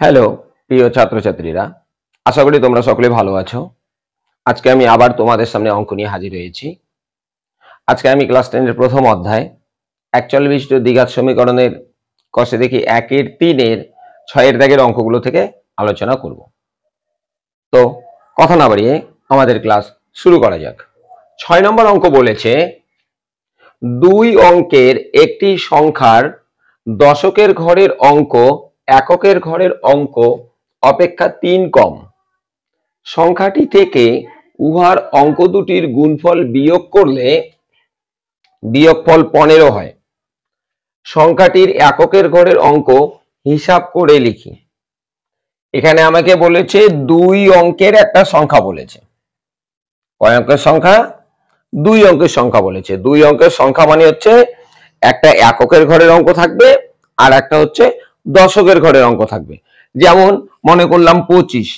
Hello প্রিয় ছাত্রছাত্রীরা, আশা করি তোমরা সকলে ভালো আছো। আজকে আমি আবার তোমাদের সামনে অঙ্ক নিয়ে হাজির হয়েছি। আজকে আমি ক্লাস 10 এর প্রথম অধ্যায় 41 বিশিষ্ট দ্বিঘাত সমীকরণের কষে দেখি 1-এর 3-এর 6-এর দাগের অঙ্কগুলো থেকে আলোচনা করব। তো কথা না বাড়িয়ে আমাদের ক্লাস শুরু করা যাক। 6 নম্বর অঙ্ক বলেছে, দুই অঙ্কের একটি সংখ্যার দশকের ঘরের অঙ্ক এককের ঘরের অঙ্ক অপেক্ষা 3 কম। সংখ্যাটি থেকে উহার অঙ্ক দুটির গুণফল বিয়োগ করলে বিয়োগফল 15 হয়। সংখ্যাটির এককের ঘরের অঙ্ক হিসাব করে লিখি। এখানে আমাকে বলেছে দুই অঙ্কের একটা সংখ্যা বলেছে। কয় অঙ্কের সংখ্যা? দুই অঙ্কের সংখ্যা বলেছে। দুই অঙ্কের সংখ্যা মানে হচ্ছে একটা এককের ঘরের অঙ্ক থাকবে আর একটা হচ্ছে দশকের ঘরের অঙ্ক থাকবে। যেমন মনে করলাম 25,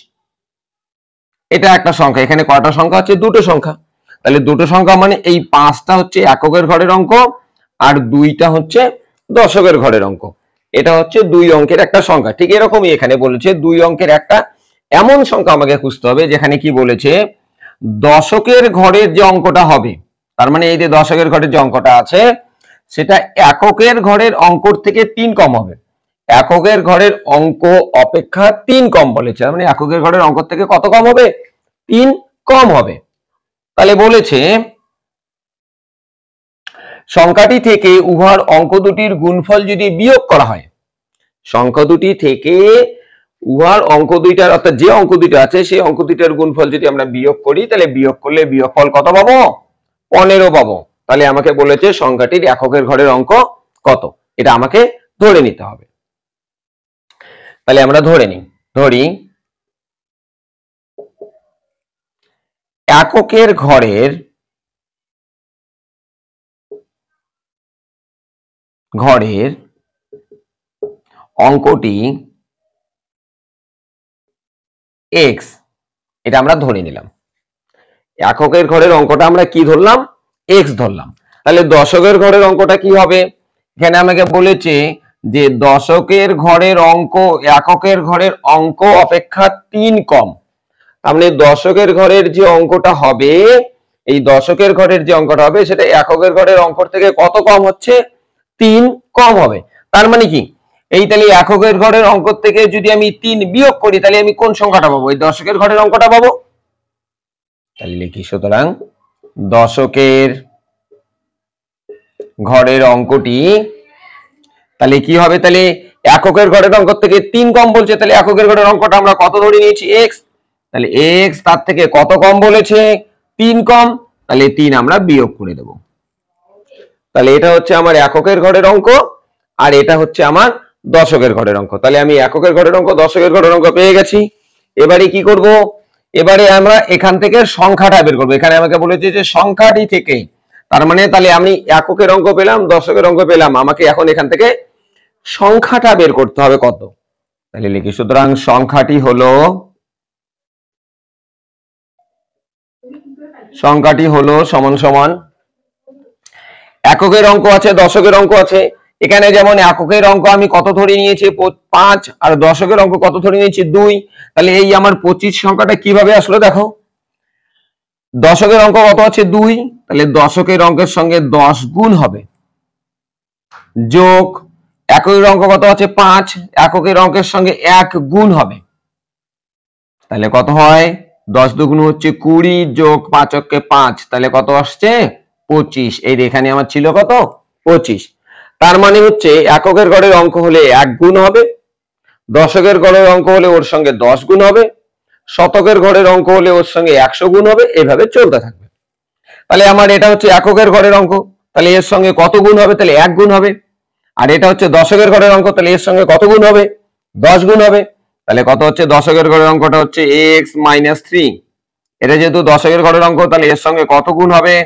এটা একটা সংখ্যা। এখানে কয়টা সংখ্যা আছে? দুটো সংখ্যা। তাহলে দুটো সংখ্যা মানে এই 5টা হচ্ছে এককের ঘরের অঙ্ক আর 2টা হচ্ছে দশকের ঘরের অঙ্ক। এটা হচ্ছে দুই অঙ্কের একটা সংখ্যা। ঠিক এরকমই এখানে বলেছে দুই অঙ্কের একটা এমন সংখ্যা আমাকে খুঁজতে হবে যেখানে কি বলেছে দশকের ঘরের যে অঙ্কটা হবে, তার মানে এই যে দশকের ঘরের যে অঙ্কটা আছে সেটা এককের ঘরের অঙ্কর থেকে 3 কম হবে। এককের ঘরের অঙ্ক অপেক্ষা 3 কম বলেছে, মানে এককের ঘরের অঙ্ক থেকে কত কম হবে? 3 কম হবে। তাহলে বলেছে সংখ্যাটি থেকে উহার অঙ্ক দুটির গুণফল যদি বিয়োগ করা হয়, সংখ্যা দুটি থেকে উহার অঙ্ক দুইটার অর্থাৎ যে অঙ্ক দুইটা আছে সেই অঙ্ক দুইটার গুণফল যদি আমরা বিয়োগ করি, তাহলে বিয়োগ করলে বিয়োগফল কত পাবো? 15 পাবো। তাহলে আমাকে বলেছে সংখ্যাটির এককের ঘরের অঙ্ক কত, এটা আমাকে ধরে নিতে হবে। তাহলে আমরা ধরে নিই, ধরি এককের ঘরের অঙ্কটি x, এটা আমরা ধরে নিলাম। এককের ঘরের অঙ্কটা আমরা কি ধরলাম? x ধরলাম। তাহলে দশকের ঘরের অঙ্কটা কি হবে? এখানে আমাকে বলেছে যে দশকের ঘরের অঙ্ক এককের ঘরের অঙ্ক অপেক্ষা 3 কম। তাহলে দশকের ঘরের যে অঙ্কটা হবে, এই দশকের ঘরের যে অঙ্কটা হবে সেটা এককের ঘরের অঙ্ক থেকে কত কম হচ্ছে? 3 কম হবে। তার মানে কি এই তাহলে এককের ঘরের অঙ্ক থেকে যদি আমি 3 বিয়োগ করি তাহলে আমি কোন সংখ্যাটা পাবো? এই দশকের ঘরের অঙ্কটা পাবো। তাহলে লিখি, সুতরাং দশকের ঘরের অঙ্কটি তাহলে কি হবে? তাহলে এককের ঘরের অঙ্ক থেকে 3 কম বলছে, তাহলে এককের ঘরের অঙ্কটা আমরা কত ধরে নিয়েছি? x। তাহলে x তার থেকে কত কম বলেছে? 3 কম। তাহলে 3 আমরা বিয়োগ করে দেব। তাহলে এটা হচ্ছে আমার এককের ঘরের অঙ্ক আর এটা হচ্ছে আমার দশকের ঘরের অঙ্ক। তাহলে আমি এককের ঘরের অঙ্ক দশকের ঘরের অঙ্ক পেয়ে গেছি। এবারে কি করব? এবারে আমরা এখান থেকে সংখ্যাটা বের করব। এখানে আমাকে বলেছে যে সংখ্যাটি থেকে, তার মানে তাহলে আমি এককের অঙ্ক পেলাম, দশকের অঙ্ক পেলাম, আমাকে এখন এখান থেকে সংখ্যাটা বের করতে হবে কত। তাহলে লিখি, সুতরাং সংখ্যাটি হলো সমান সমান এককের অঙ্ক আছে দশকের অঙ্ক আছে। এখানে যেমন এককের অঙ্ক আমি কত ধরে নিয়েছি? 5 আর দশকের অঙ্ক কত ধরে নিয়েছি? 2। তাহলে এই আমার 25 সংখ্যাটা কিভাবে আসলো দেখো। দশকের অঙ্ক কত আছে? 2, তাহলে দশকের অঙ্কের সঙ্গে 10 গুণ হবে, যোগ এককের অঙ্ক কত আছে? 5, এককের অঙ্কের সঙ্গে 1 গুণ হবে। তাহলে কত হয়? 10 দুগুণ হচ্ছে 20 যোগ 5 অক্ষে 5, তাহলে কত আসছে? 25। এই এখানে আমার ছিল কত? 25। তার মানে হচ্ছে এককের ঘরের অঙ্ক হলে 1 গুণ হবে, দশকের ঘরের অঙ্ক হলে ওর সঙ্গে 10 গুণ হবে, শতকের ঘরের অঙ্ক হলে ওর সঙ্গে 100 গুণ হবে, এভাবে চলতে থাকবে। তাহলে আমার এটা হচ্ছে এককের ঘরের অঙ্ক, তাহলে এর সঙ্গে কত গুণ হবে? তাহলে 1 গুণ হবে। আর এটা হচ্ছে দশকের ঘরের অঙ্ক, তাহলে এর সঙ্গে কত গুণ হবে? 10 গুণ হবে। তাহলে কত হচ্ছে? দশকের ঘরের অঙ্কটা হচ্ছে x - 3। এটা যেহেতু দশকের ঘরের অঙ্ক, তাহলে এর সঙ্গে কত গুণ হবে?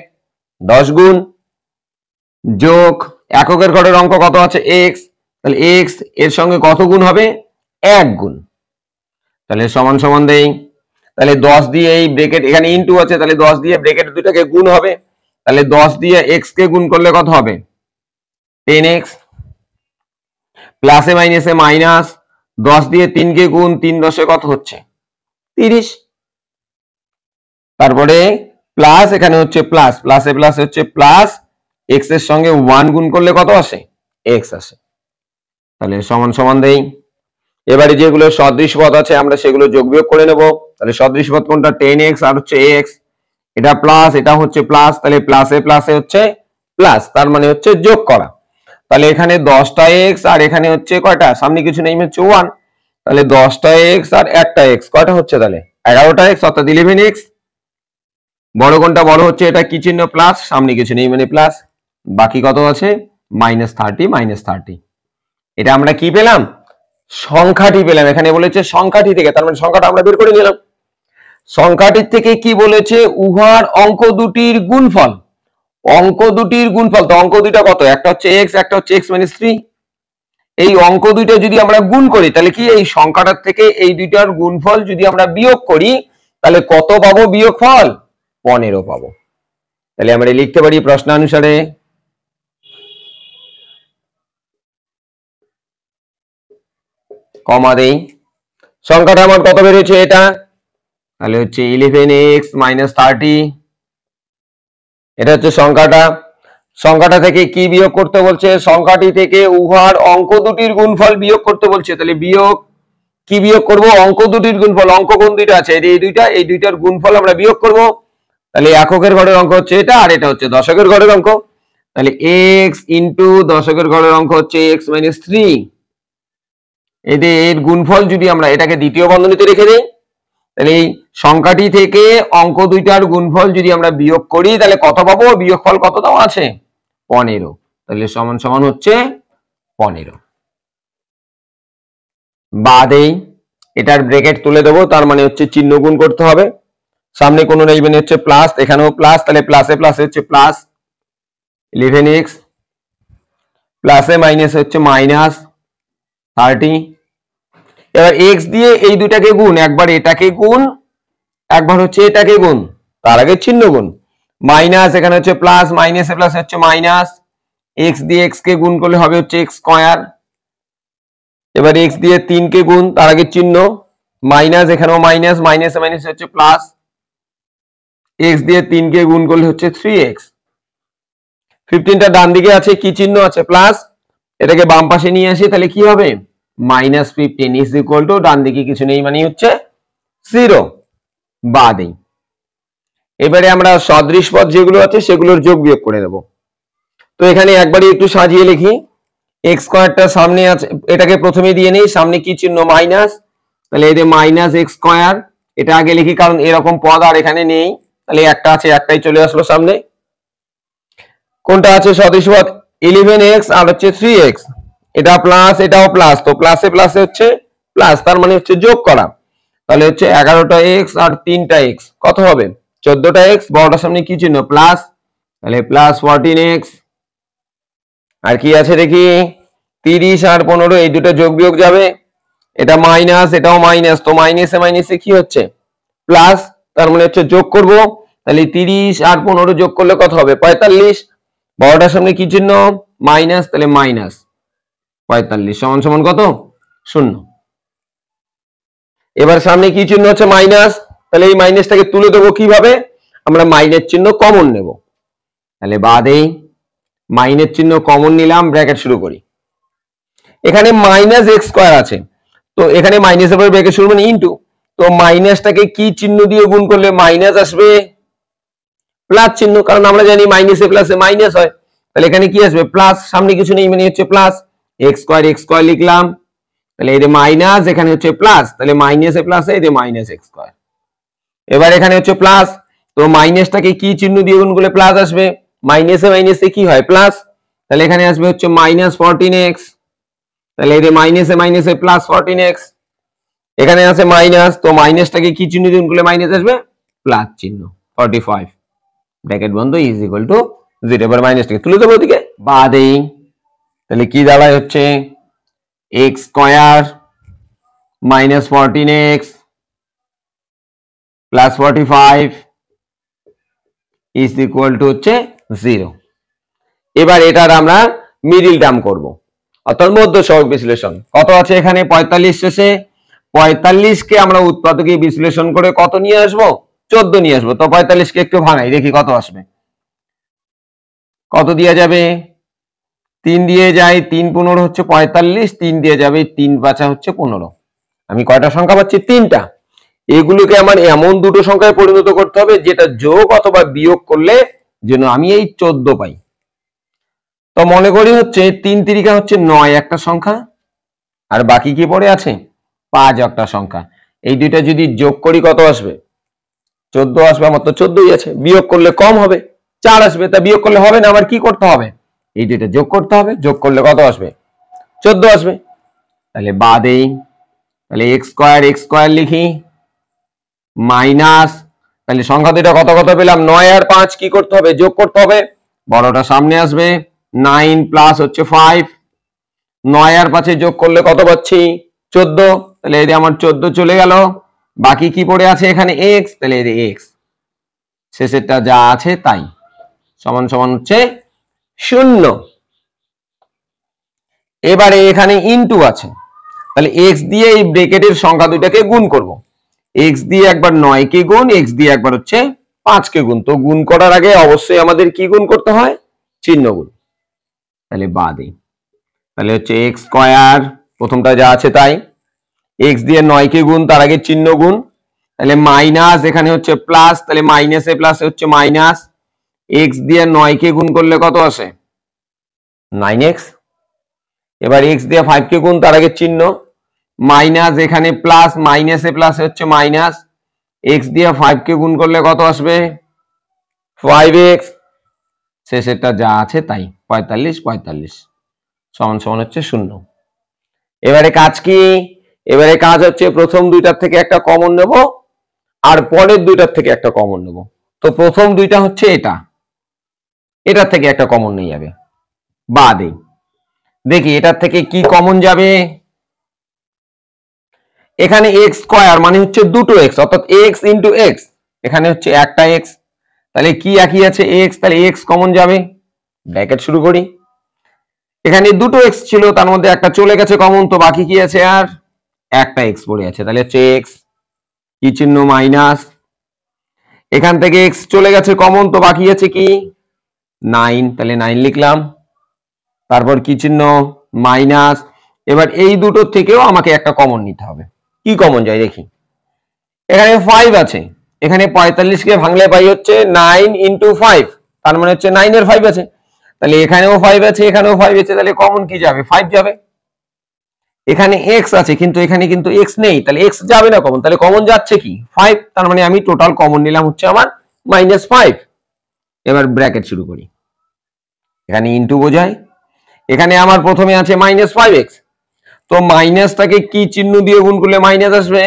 10 গুণ, যোগ এককের ঘরের অঙ্ক কত আছে? x, তাহলে x এর সঙ্গে কত গুণ হবে? 1 গুণ। তাহলে সমান সমান দেই। তাহলে 10 দিয়ে এই ব্র্যাকেট এখানে ইনটু আছে, তাহলে 10 দিয়ে ব্র্যাকেট দুটাকে গুণ হবে। তাহলে 10 দিয়ে x কে গুণ করলে কত হবে? 10x, প্লাসে মাইনাসে মাইনাস, 10 দিয়ে 3 কে গুণ, 3 10 কত হচ্ছে 30। তারপরে প্লাস, এখানে হচ্ছে প্লাস, প্লাসে প্লাস হচ্ছে প্লাস, এক্স এর সঙ্গে 1 গুণ করলে কত আসে এক্স আসে। তাহলে সমান সমান দেই। এবারে যেগুলো সদৃশ পদ আছে আমরা সেগুলো যোগ বিয়োগ করে নেব। তাহলে সদৃশ পদ কোনটা 10x আর হচ্ছে ax, এটা প্লাস এটা হচ্ছে প্লাস, তাহলে প্লাসে প্লাসে হচ্ছে প্লাস, তার মানে হচ্ছে যোগ করা। তাহলে এখানে 10টা x আর এখানে হচ্ছে কয়টা, সামনে কিছু নেই হচ্ছে 1, তাহলে 10টা x আর একটা x কয়টা হচ্ছে তাহলে 11টা x অর্থাৎ 11x। বড় কোনটা, বড় হচ্ছে এটা, কি চিহ্ন প্লাস, সামনে কিছু নেই মানে প্লাস, বাকি কত আছে -30। এটা আমরা কি পেলাম, সংখ্যাটি পেলাম। এখানে বলেছে সংখ্যাটি থেকে, তার মানে সংখ্যাটা আমরা বের করে নিলাম। সংখ্যাটির থেকে কি বলেছে, উহার অঙ্ক দুটির গুণফল। অঙ্ক দুটির গুণফল, তো অঙ্ক দুইটা কত, একটা হচ্ছে x একটা হচ্ছে x - 3। এই অঙ্ক দুইটা যদি আমরা গুণ করি তাহলে কি, এই সংখ্যাটার থেকে এই দুইটার গুণফল যদি আমরা বিয়োগ করি তাহলে কত পাবো বিয়োগফল, 15 পাবো। তাহলে আমরা লিখতে পারি প্রশ্নানুসারে কমা দেই, সংখ্যাটা আমার কত বেরিয়েছে এটা, তাহলে হচ্ছে 11x - 30। এটা হচ্ছে সংখ্যাটা। সংখ্যাটা থেকে কি বিয়োগ করতে বলছে, সংখ্যাটি থেকে উহার অঙ্ক দুটির গুণফল বিয়োগ করতে বলছে। তাহলে বিয়োগ, কি বিয়োগ করব, অঙ্ক দুটির গুণফল। অঙ্ক কোন দুইটা আছে, এই দুইটার গুণফল আমরা বিয়োগ করব। তাহলে এককের ঘরের অঙ্ক হচ্ছে এটা, আর এটা হচ্ছে দশকের ঘরের অঙ্ক। তাহলে x ইন্টু দশকের ঘরের অঙ্ক হচ্ছে x - 3। এর গুণফল যদি আমরা এটাকে দ্বিতীয় বন্ধনীতে রেখে দেই, তাহলে এই সংখ্যাটি থেকে অঙ্ক দুইটার গুণফল যদি আমরা বিয়োগ করি তাহলে কত পাবো, বিয়োগফল কত দেওয়া আছে 15। তাহলে সমান সমান হচ্ছে 15। বাদেই এটার ব্র্যাকেট তুলে দেবো, তার মানে হচ্ছে চিহ্ন গুণ করতে হবে। সামনে কোনো নেই মানে হচ্ছে প্লাস, এখানেও প্লাস, তাহলে প্লাসে প্লাসে হচ্ছে প্লাস 11x, প্লাসে মাইনাসে হচ্ছে -30। এবার x দিয়ে এই দুটাকে গুণ, একবার এটাকে গুণ একবার হচ্ছে এটাকে গুণ, তার আগে চিহ্ন গুণ, মাইনাস এখানে হচ্ছে প্লাস, মাইনাসে প্লাস হচ্ছে মাইনাস, এক্স দিয়ে এক্স কে গুণ করলে হবে হচ্ছে এক্স স্কয়ার। এবার এক্স দিয়ে 3 কে গুণ, তার আগে চিহ্ন মাইনাস, এখানেও মাইনাস, মাইনাসে মাইনাস হচ্ছে প্লাস, এক্স দিয়ে 3 কে গুণ করলে হচ্ছে 3x। 15টা ডান দিকে আছে, কি চিহ্ন আছে প্লাস, এটাকে বাম পাশে নিয়ে আসি, তাহলে কি হবে -15 ইজ ইকুয়াল টু, ডান দিকে কিছু নেই মানে হচ্ছে 0। বাদেই এবারে আমরা সদৃশ পদ যেগুলো আছে সেগুলোর যোগ বিয়োগ করে দেব। তো এখানে একবারই একটু সাজিয়ে লিখি, x স্কয়ারটা সামনে আছে, এটাকে প্রথমে দিয়ে নেই, সামনে কি চিহ্ন মাইনাস, তাহলে এই যে -x স্কয়ার, এটা আগে লিখি কারণ এরকম পদ আর এখানে নেই, তাহলে একটা আছে, একটাই চলে আসলো সামনে। কোনটা আছে সদৃশ পদ, 11x আর হচ্ছে 3x, এটা প্লাস এটাও প্লাস, তো প্লাসে প্লাসে হচ্ছে প্লাস, তার মানে হচ্ছে যোগ করা। তাহলে হচ্ছে 11টা x আর 3টা x কত হবে 14টা x, বড়টার সামনে কি চিহ্ন প্লাস, তাহলে প্লাস 14x। আর কি আছে দেখি, 30 আর 15, এই দুটো যোগ বিয়োগ যাবে, এটা মাইনাস এটাও মাইনাস, তো মাইনাসে মাইনাসে কি হচ্ছে প্লাস, তার মানে হচ্ছে যোগ করব। তাহলে 30 আর 15 যোগ করলে কত হবে 45, বড়টার সামনে কি চিহ্ন মাইনাস, তাহলে মাইনাস 45 সমান সমান কত 0। এবার সামনে কি চিহ্ন হচ্ছে মাইনাস, তাহলে এই মাইনাসটাকে তুলে দেবো কিভাবে, আমরা মাইনাস চিহ্ন কমন নেব। তাহলে বাদেই মাইনাস চিহ্ন কমন নিলাম, ব্র্যাকেট শুরু করি। এখানে -x স্কয়ার আছে, তো এখানে মাইনাসের পরে ব্র্যাকেট শুরু মানে ইনটু, তো মাইনাসটাকে কি চিহ্ন দিয়ে গুণ করলে মাইনাস আসবে, প্লাস চিহ্ন, কারণ আমরা জানি মাইনাসে প্লাসে মাইনাস হয়। তাহলে এখানে কি আসবে প্লাস, সামনে কিছু নেই মানে হচ্ছে প্লাস, x স্কয়ার লিখলাম, তাহলে এই যে মাইনাস, এখানে হচ্ছে প্লাস, তাহলে মাইনাসে প্লাসে এই যে -x স্কয়ার। এবার এখানে হচ্ছে প্লাস, তো মাইনাসটাকে কি চিহ্ন দিয়ে গুণ করলে প্লাস আসবে, মাইনাসে মাইনাসে কি হয় প্লাস, তাহলে এখানে আসবে হচ্ছে -14x, তাহলে এই যে মাইনাসে মাইনাসে প্লাস 14x, এখানে আছে মাইনাস, তো মাইনাসটাকে কি চিহ্ন দিয়ে গুণ করলে মাইনাস আসবে প্লাস চিহ্ন 45, ব্র্যাকেট বন্ধ ইজ ইকুয়াল টু 0। এবার মাইনাসটাকে তুলে দেবো ওদিকে বাদেই, তাহলে কি দাঁড়ায় হচ্ছে x square -14x plus 45 is equal to হচ্ছে 0। এবার এটার আমরা মিডিল টার্ম করব, অর্থাৎ মধ্য সহগ বিশ্লেষণ। কত আছে এখানে 45 শেষে, 45 কে আমরা উৎপাদকে বিশ্লেষণ করে কত নিয়ে আসবো, 14 নিয়ে আসবো। তো 45 কে একটু ভাঙাই দেখি কত আসবে। কত দিয়ে যাবে, 3 দিয়ে যায়, 3 15 হচ্ছে 45, 3 দিয়ে যাবে 3 5 হচ্ছে 15। আমি কয়টা সংখ্যা পাচ্ছি, 3টা। এগুলোকে আমার এমন দুটো সংখ্যায় পরিণত করতে হবে যেটা যোগ অথবা বিয়োগ করলে যেন আমি এই 14 পাই। তো মনে করি হচ্ছে 3 তিরিকা হচ্ছে 9 একটা সংখ্যা, আর বাকি কি পড়ে আছে 5 একটা সংখ্যা। এই দুইটা যদি যোগ করি কত আসবে, 14 আসবে। আমার তো 14ই আছে, বিয়োগ করলে কম হবে 4 আসবে। তা বিয়োগ করলে হবে না, আবার কি করতে হবে, এই দুইটা যোগ করতে হবে, যোগ করলে কত আসবে 14 আসবে। তাহলে বাদেই, তাহলে x স্কয়ার লিখি মাইনাস, তাহলে সংখ্যা দুইটা কত কত পেলাম 9 আর 5, কি করতে হবে যোগ করতে হবে, বড়টা সামনে আসবে 9 প্লাস হচ্ছে 5, 9 আর 5 যোগ করলে কত পাচ্ছি 14। তাহলে এই যে আমার 14 চলে গেল, বাকি কি পড়ে আছে এখানে x, তাহলে এই যে x শেষেরটা যা আছে তাই সমান সমান হচ্ছে 0। এবারে এখানে ইনটু আছে, তাহলে x দিয়ে এই ব্র্যাকেটের সংখ্যা দুইটাকে গুণ করব। x দিয়ে একবার 9 কে গুণ, x দিয়ে একবার হচ্ছে 5 কে গুণ। তো গুণ করার আগে অবশ্যই আমাদের কি গুণ করতে হয়, চিহ্ন গুণ। তাহলে বাদে, তাহলে হচ্ছে x স্কয়ার প্রথমটা যা আছে তাই, x দিয়ে 9 কে গুণ, তার আগে চিহ্ন গুণ। তাহলে মাইনাস, এখানে হচ্ছে প্লাস, তাহলে মাইনাসে প্লাসে হচ্ছে মাইনাস। x দিয়ে 9 কে গুণ করলে কত আসে 9x। এবার x দিয়ে 5 কে গুণ, তার আগে চিহ্ন মাইনাস, এখানে প্লাস, মাইনাসে প্লাসে হচ্ছে মাইনাস। x দিয়ে 5 কে গুণ করলে কত আসবে 5x, শেষেরটা যা আছে তাই 45 সমান সমান হচ্ছে 0। এবারে কাজ কি, এবারে কাজ হচ্ছে প্রথম দুইটার থেকে একটা কমন নেব আর পরের দুইটার থেকে একটা কমন নেব। তো প্রথম দুইটা হচ্ছে এটা, এটার থেকে একটা কমন নিয়ে যাবে বাদে, দেখি এটার থেকে কি কমন যাবে। এখানে x স্কয়ার মানে হচ্ছে দুটো x, অর্থাৎ x ইনটু x, এখানে হচ্ছে একটা x, তাহলে কি একই আছে x, তাহলে x কমন যাবে, ব্র্যাকেট শুরু করি। এখানে দুটো x ছিল, তার মধ্যে একটা চলে গেছে কমন, তো বাকি কি আছে আর একটা x পড়ে আছে, তাহলে হচ্ছে x কি চিহ্ন মাইনাস। এখান থেকে x চলে গেছে কমন, তো বাকি আছে কি 9, তাহলে 9 লিখলাম, তারপর কি চিহ্ন মাইনাস। এবার এই দুটো থেকেও আমাকে একটা কমন নিতে হবে, কি কমন যায় দেখি। এখানে 5 আছে, এখানে 45 কে ভাঙলে পাই হচ্ছে 9 ইনটু 5, তার মানে হচ্ছে 9 এর 5 আছে। তাহলে এখানেও 5 আছে, এখানেও 5 আছে, তাহলে কমন কি যাবে 5 যাবে। এখানে x আছে, কিন্তু এখানে কিন্তু x নেই, তাহলে x যাবে না কমন, তাহলে কমন যাচ্ছে কি 5, তার মানে আমি টোটাল কমন নিলাম হচ্ছে আমার -5। এবার ব্র্যাকেট শুরু করি, এখানে ইনটু বোঝায়, এখানে আমার প্রথমে আছে -5x, তো মাইনাসটাকে কি চিহ্ন দিয়ে গুণ করলে মাইনাস আসবে,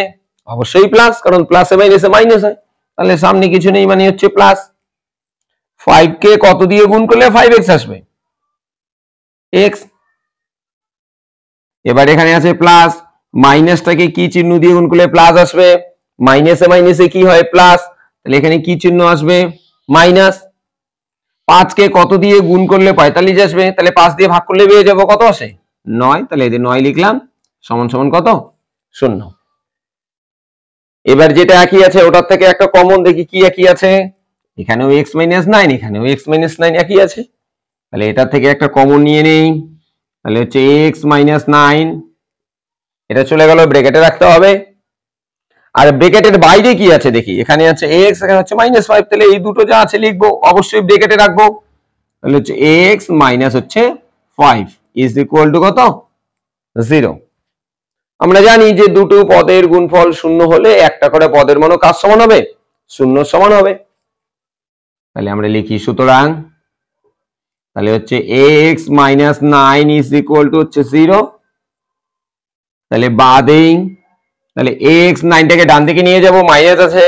অবশ্যই প্লাস, কারণ প্লাসে মাইনাসে মাইনাস হয়, তাহলে সামনে কিছু নেই মানে হচ্ছে প্লাস। 5 কে কত দিয়ে গুণ করলে 5x আসবে x। এবার এখানে আছে প্লাস, মাইনাসটাকে কি চিহ্ন দিয়ে গুণ করলে প্লাস আসবে, মাইনাসে মাইনাসে কি হয় প্লাস, তাহলে এখানে কি চিহ্ন আসবে মাইনাস। 5 কে কত দিয়ে গুণ করলে 45 আসবে, তাহলে 5 দিয়ে ভাগ করলে পেয়ে যাবো কত আসে 9, তাহলে এই যে 9 লিখলাম সমান সমান কত 0। এবার যেটা একই আছে ওটার থেকে একটা কমন দেখি কি একই আছে, এখানেও x - 9, এখানেও x - 9 একই আছে, তাহলে এটার থেকে একটা কমন নিয়ে নেই, তাহলে হচ্ছে x - 9, এটা চলে গেল, ব্র্যাকেটে রাখতে হবে। আর ব্র্যাকেটের বাইরে কি আছে দেখি, এখানে আছে x, এখানে হচ্ছে -5, তাহলে এই দুটো যা আছে লিখবো, অবশ্যই ব্র্যাকেটে রাখবো। তাহলে হচ্ছে x মাইনাস হচ্ছে 5 ইজ ইকুয়াল টু কত 0। আমরা জানি যে দুটো পদের গুণফল 0 হলে একটা করে পদের মানও কার সমান হবে 0 সমান হবে। তাহলে আমরা লিখি সুতরাং, তাহলে হচ্ছে x - 9 ইজ ইকুয়াল টু হচ্ছে 0। তাহলে বাদেই, তাহলে x 9টাকে ডান দিকে নিয়ে যাব, মাইনাস আছে,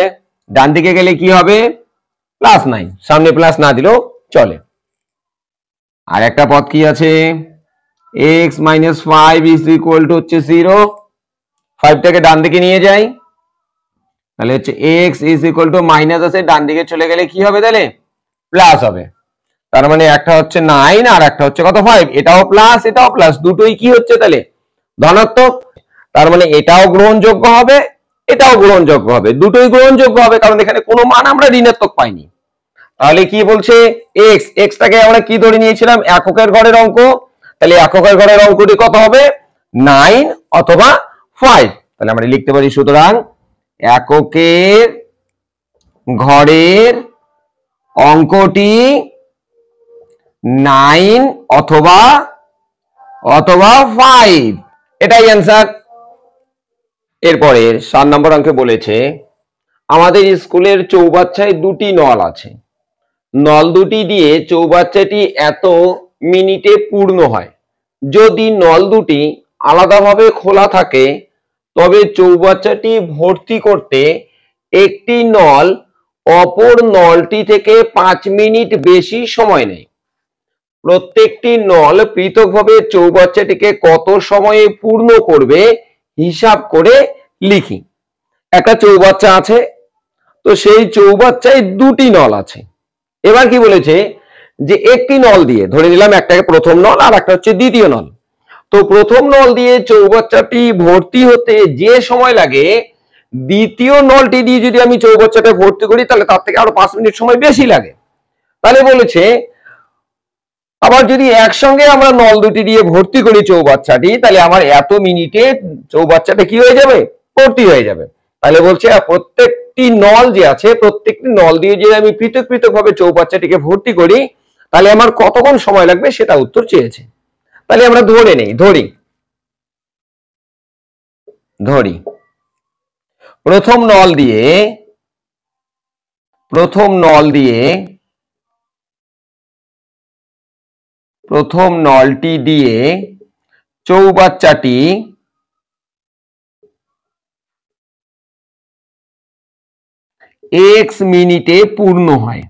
ডান দিকে গেলে কি হবে +9, সামনে প্লাস না দিলেও চলে। আর একটা পদ কি আছে x - 5 ইজ ইকুয়াল টু হচ্ছে 0, 5টাকে ডান দিকে নিয়ে যাই, তাহলে হচ্ছে x is equal to minus আছে, ডান দিকে চলে গেলে কি হবে তাহলে প্লাস হবে। তার মানে একটা হচ্ছে 9 আর একটা হচ্ছে কত 5, এটাও প্লাস এটাও প্লাস, দুটোই কি হচ্ছে তাহলে ধনাত্মক। তার মানে এটাও গ্রহণযোগ্য হবে এটাও গ্রহণযোগ্য হবে, দুটোই গ্রহণযোগ্য হবে, কারণ এখানে কোনো মান আমরা ঋণাত্মক পাইনি। তাহলে কি বলছে এক্স, এক্সটাকে আমরা কি ধরে নিয়েছিলাম এককের ঘরের অঙ্ক, তাহলে এককের ঘরের অঙ্কটি কত হবে 9 অথবা 5। তাহলে আমরা লিখতে পারি সুতরাং এককের ঘরের অঙ্কটি 9 অথবা 5, এটাই অ্যান্সার। এরপরে 7 নম্বর অঙ্কে বলেছে আমাদের স্কুলের চৌবাচ্চায় দুটি নল আছে, নল দুটি দিয়ে চৌবাচ্চাটি এত মিনিটে পূর্ণ হয়। যদি নল দুটি আলাদাভাবে খোলা থাকে তবে চৌবাচ্চাটি ভর্তি করতে একটি নল অপর নলটি থেকে 5 মিনিট বেশি সময় নেয়। প্রত্যেকটি নল পৃথকভাবে চৌবাচ্চাটিকে কত সময়ে পূর্ণ করবে হিসাব করে লিখি। একটা চৌবাচ্চা আছে, তো সেই চৌবাচ্চায় দুটি নল আছে। এবার কি বলেছে যে একটি নল দিয়ে, ধরে নিলাম একটাকে প্রথম নল আর একটা হচ্ছে দ্বিতীয় নল, তো প্রথম নল দিয়ে চৌবাচ্চাটি ভর্তি হতে যে সময় লাগে দ্বিতীয় নলটি দিয়ে যদি আমি চৌবাচ্চাটা ভর্তি করি তাহলে তার থেকে আরো 5 মিনিট সময় বেশি লাগে। তাহলে বলেছে আবার যদি একসঙ্গে আমরা নল দুটি দিয়ে ভর্তি করি চৌবাচ্চাটি, তাহলে আমার এত মিনিটে চৌবাচ্চাটা কি হয়ে যাবে ভর্তি হয়ে যাবে। তাহলে বলছে প্রত্যেকটি নল যে আছে প্রত্যেকটি নল দিয়ে যদি আমি পৃথক পৃথক ভাবে চৌবাচ্চাটিকে ভর্তি করি তাহলে আমার কতক্ষণ সময় লাগবে সেটা উত্তর চেয়েছে। তাহলে আমরা ধরে নেই, ধরি প্রথম নলটি দিয়ে চৌবাচ্চাটি x মিনিটে পূর্ণ হয়,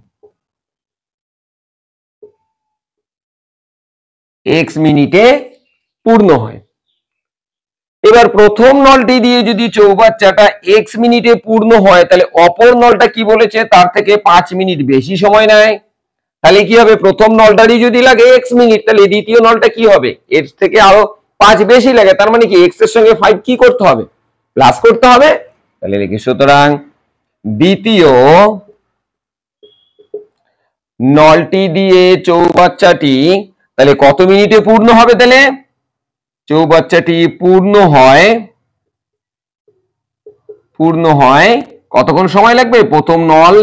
x মিনিটে পূর্ণ হয়। এবার প্রথম নলটি দিয়ে যদি চৌবাচ্চাটা x মিনিটে পূর্ণ হয় তাহলে অপর নলটা কি বলেছে তার থেকে 5 মিনিট বেশি সময় নেয়। তাহলে কি হবে প্রথম নলটারই যদি লাগে x মিনিট তাহলে দ্বিতীয় নলটা কি হবে এর থেকে আরো 5 বেশি লাগে, তার মানে কি x এর সঙ্গে 5 কি করতে হবে প্লাস করতে হবে। তাহলে লিখি সুতরাং দ্বিতীয় নলটি দিয়ে চৌবাচ্চাটি তাহলে কত মিনিটে পূর্ণ হবে, তাহলে চৌবাচ্চাটি পূর্ণ হয় কতক্ষণ সময় লাগবে, প্রথম নল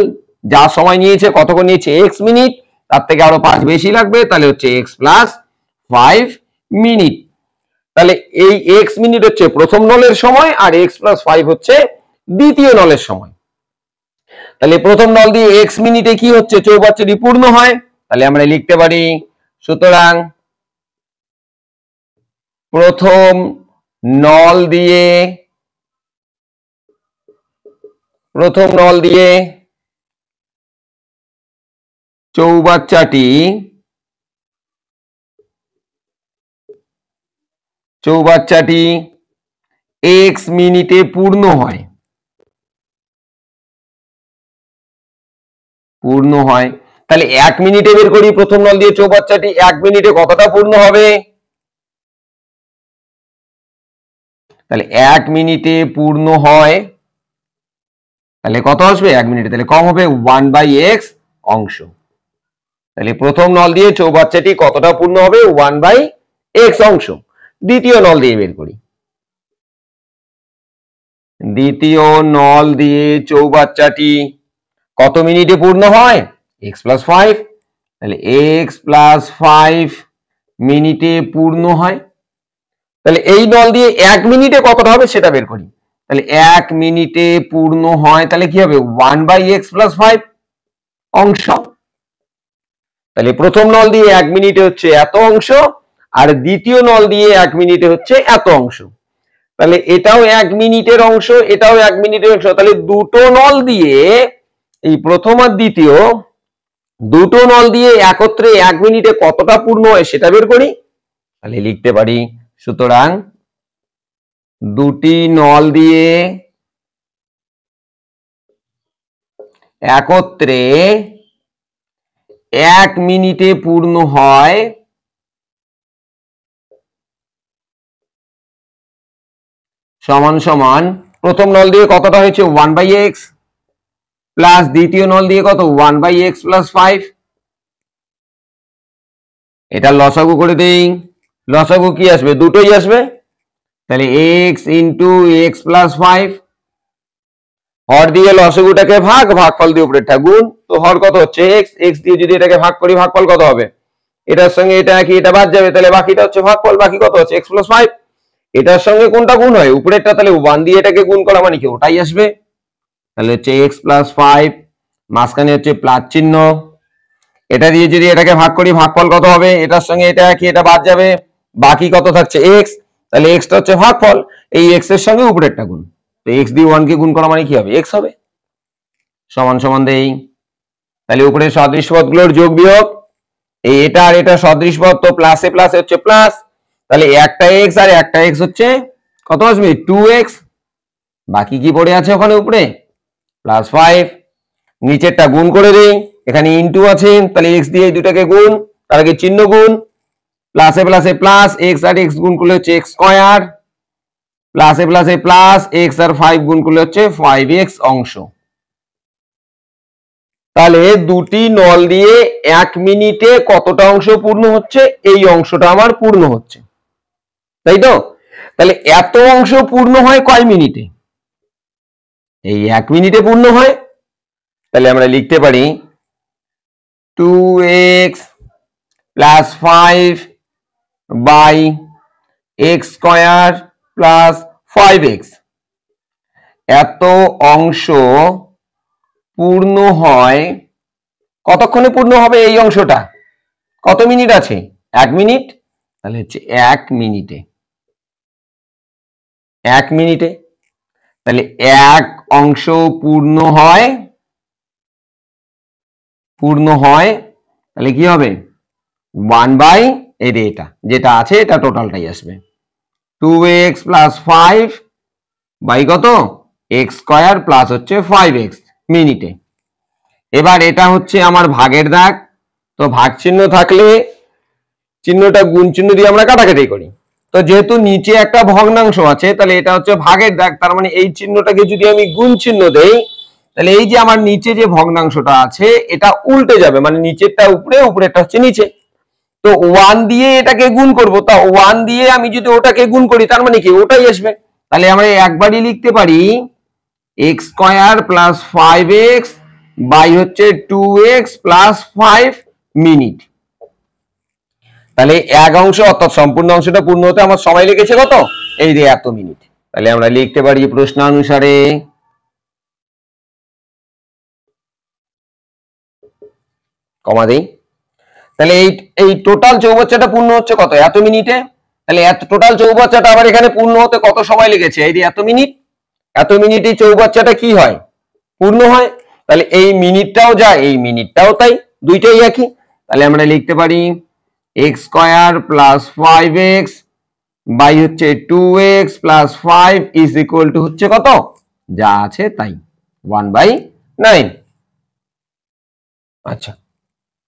যা সময় নিয়েছে কতক্ষণ নিয়েছে x মিনিট, তার থেকে আরো 5 বেশি লাগবে, তাহলে হচ্ছে x প্লাস 5 মিনিট। তাহলে এই x মিনিট হচ্ছে প্রথম নলের সময় আর x প্লাস 5 হচ্ছে দ্বিতীয় নলের সময়। তাহলে প্রথম নল দিয়ে x মিনিটে কি হচ্ছে চৌবাচ্চাটি পূর্ণ হয়, তাহলে আমরা লিখতে পারি সুতরাং প্রথম নল দিয়ে চৌবাচ্চাটি x মিনিটে পূর্ণ হয়, তাহলে 1 মিনিটে বের করি প্রথম নল দিয়ে চৌবাচ্চাটি 1 মিনিটে কতটা পূর্ণ হবে, তাহলে 1 মিনিটে পূর্ণ হয় তাহলে কত আসবে 1 মিনিটে, তাহলে কম হবে 1/x অংশ। তাহলে প্রথম নল দিয়ে চৌবাচ্চাটি কতটা পূর্ণ হবে 1/x অংশ। দ্বিতীয় নল দিয়ে বের করি, দ্বিতীয় নল দিয়ে চৌবাচ্চাটি কত মিনিটে পূর্ণ হয় x প্লাস 5, তাহলে x প্লাস 5 মিনিটে পূর্ণ হয়। তাহলে এই নল দিয়ে 1 মিনিটে কতটা হবে সেটা বের করি, তাহলে 1 মিনিটে পূর্ণ হয় তাহলে কি হবে 1/x প্লাস 5 অংশ। তাহলে প্রথম নল দিয়ে 1 মিনিটে হচ্ছে এত অংশ আর দ্বিতীয় নল দিয়ে 1 মিনিটে হচ্ছে এত অংশ। তাহলে এটাও 1 মিনিটের অংশ এটাও 1 মিনিটের অংশ, তাহলে দুটো নল দিয়ে এই প্রথম আর দ্বিতীয় দুটো নল দিয়ে একত্রে 1 মিনিটে কতটা পূর্ণ হয় সেটা বের করি। তাহলে লিখতে পারি সুতরাং দুটি নল দিয়ে একত্রে 1 মিনিটে পূর্ণ হয় সমান সমান প্রথম নল দিয়ে কতটা হয়েছে 1/x প্লাস দ্বিতীয় নল দিয়ে কত 1/x প্লাস 5। এটা লসাগু করে দেই, লসাগু কি আসবে দুটোই আসবে, তাহলে x ইন্টু x প্লাস 5, হর দিয়ে লসাগুটাকে ভাগ, ভাগফল দিয়ে উপরেরটা গুণ, তো হর কত হচ্ছে x, x দিয়ে যদি এটাকে ভাগ করি ভাগফল কত হবে, এটার সঙ্গে এটা কি এটা বাদ যাবে, তাহলে বাকিটা হচ্ছে ভাগফল, বাকি কত হচ্ছে x প্লাস 5। এটার সঙ্গে কোনটা গুণ হয় উপরেরটা, তাহলে 1 দিয়ে এটাকে গুণ করা মানে কি ওটাই আসবে, তাহলে হচ্ছে x প্লাস 5, মাঝখানে হচ্ছে প্লাস চিহ্ন, এটা দিয়ে যদি এটাকে ভাগ করি ভাগফল কত হবে, এটার সঙ্গে এটা কি এটা বাদ যাবে, বাকি কত থাকছে x, তাহলে x টা হচ্ছে ভাগফল, এই x এর সঙ্গে উপরেরটা গুণ, তো x দিয়ে 1 কে গুণ করা মানে কি হবে x হবে, সমান সমান দেই, তাহলে উপরে সদৃশ পদগুলোর যোগ বিয়োগ, এই এটা আর এটা সদৃশ পদ, তো প্লাসে প্লাসে হচ্ছে প্লাস, তাহলে একটা x আর একটা x হচ্ছে কত আসবে 2x, বাকি কি পড়ে আছে ওখানে উপরে প্লাস 5, নিচেরটা গুণ করে দেই, এখানে ইনটু আছে তাহলে x দিয়ে এই দুটাকে গুণ, তার আগে চিহ্ন গুণ, প্লাসে প্লাসে প্লাস, x আর x গুণ করলে হচ্ছে x স্কয়ার, প্লাসে প্লাসে প্লাস, x আর 5 গুণ করলে হচ্ছে 5x অংশ। তাহলে দুটি নল দিয়ে 1 মিনিটে কতটা অংশ পূর্ণ হচ্ছে, এই অংশটা আমার পূর্ণ হচ্ছে, তাই তো, তাহলে এত অংশ পূর্ণ হয় কয় মিনিটে, এই 1 মিনিটে পূর্ণ হয়, তাহলে আমরা লিখতে পারি 2x plus 5 by x square plus 5x, এত অংশ পূর্ণ হয় কতক্ষণে পূর্ণ হবে এই অংশটা, কত মিনিট আছে 1 মিনিট, তাহলে হচ্ছে 1 মিনিটে, 1 মিনিটে, তাহলে এক অংশ পূর্ণ হয় তাহলে কি হবে 1 বাই এটা যেটা আছে এটা টোটালটাই আসবে 2x প্লাস 5 বাই কত x স্কয়ার প্লাস হচ্ছে 5x মিনিটে। এবার এটা হচ্ছে আমার ভাগের দাগ, তো ভাগ চিহ্ন থাকলে চিহ্নটা গুণ চিহ্ন দিয়ে আমরা কাটাকাটি করি, তো যেহেতু নিচে একটা ভগ্নাংশ আছে তাহলে এটা হচ্ছে ভাগের দাগ, তার মানে এই চিহ্নটাকে যদি আমি গুণ চিহ্ন দেই তাহলে এই যে আমার নিচে যে ভগ্নাংশটা আছে এটা উল্টে যাবে, মানে নিচেরটা উপরে উপরেরটা হচ্ছে নিচে, তো 1 দিয়ে এটাকে গুণ করব, তা 1 দিয়ে আমি যদি ওটাকে গুণ করি তার মানে কি ওটাই আসবে, তাহলে আমরা একবারই লিখতে পারি x square plus 5x by হচ্ছে 2x প্লাস 5 মিনিট। তাহলে এক অংশ অর্থাৎ সম্পূর্ণ অংশটা পূর্ণ হতে আমার সময় লেগেছে কত, এই যে এত মিনিট, তাহলে আমরা লিখতে পারি প্রশ্নানুসারে কমা দেই, তাহলে এই টোটাল চৌবাচ্চাটা পূর্ণ হচ্ছে কত এত মিনিটে, তাহলে এত টোটাল চৌবাচ্চাটা আবার এখানে পূর্ণ হতে কত সময় লেগেছে, এই যে এত মিনিট, এত মিনিটে চৌবাচ্চাটা কি হয় পূর্ণ হয়, তাহলে এই মিনিটটাও যা এই মিনিটটাও তাই, দুইটাই একই, তাহলে আমরা লিখতে পারি x square plus 5x by হচ্ছে 2x plus 5 is equal to হচ্ছে কত যা আছে তাই 1/9। আচ্ছা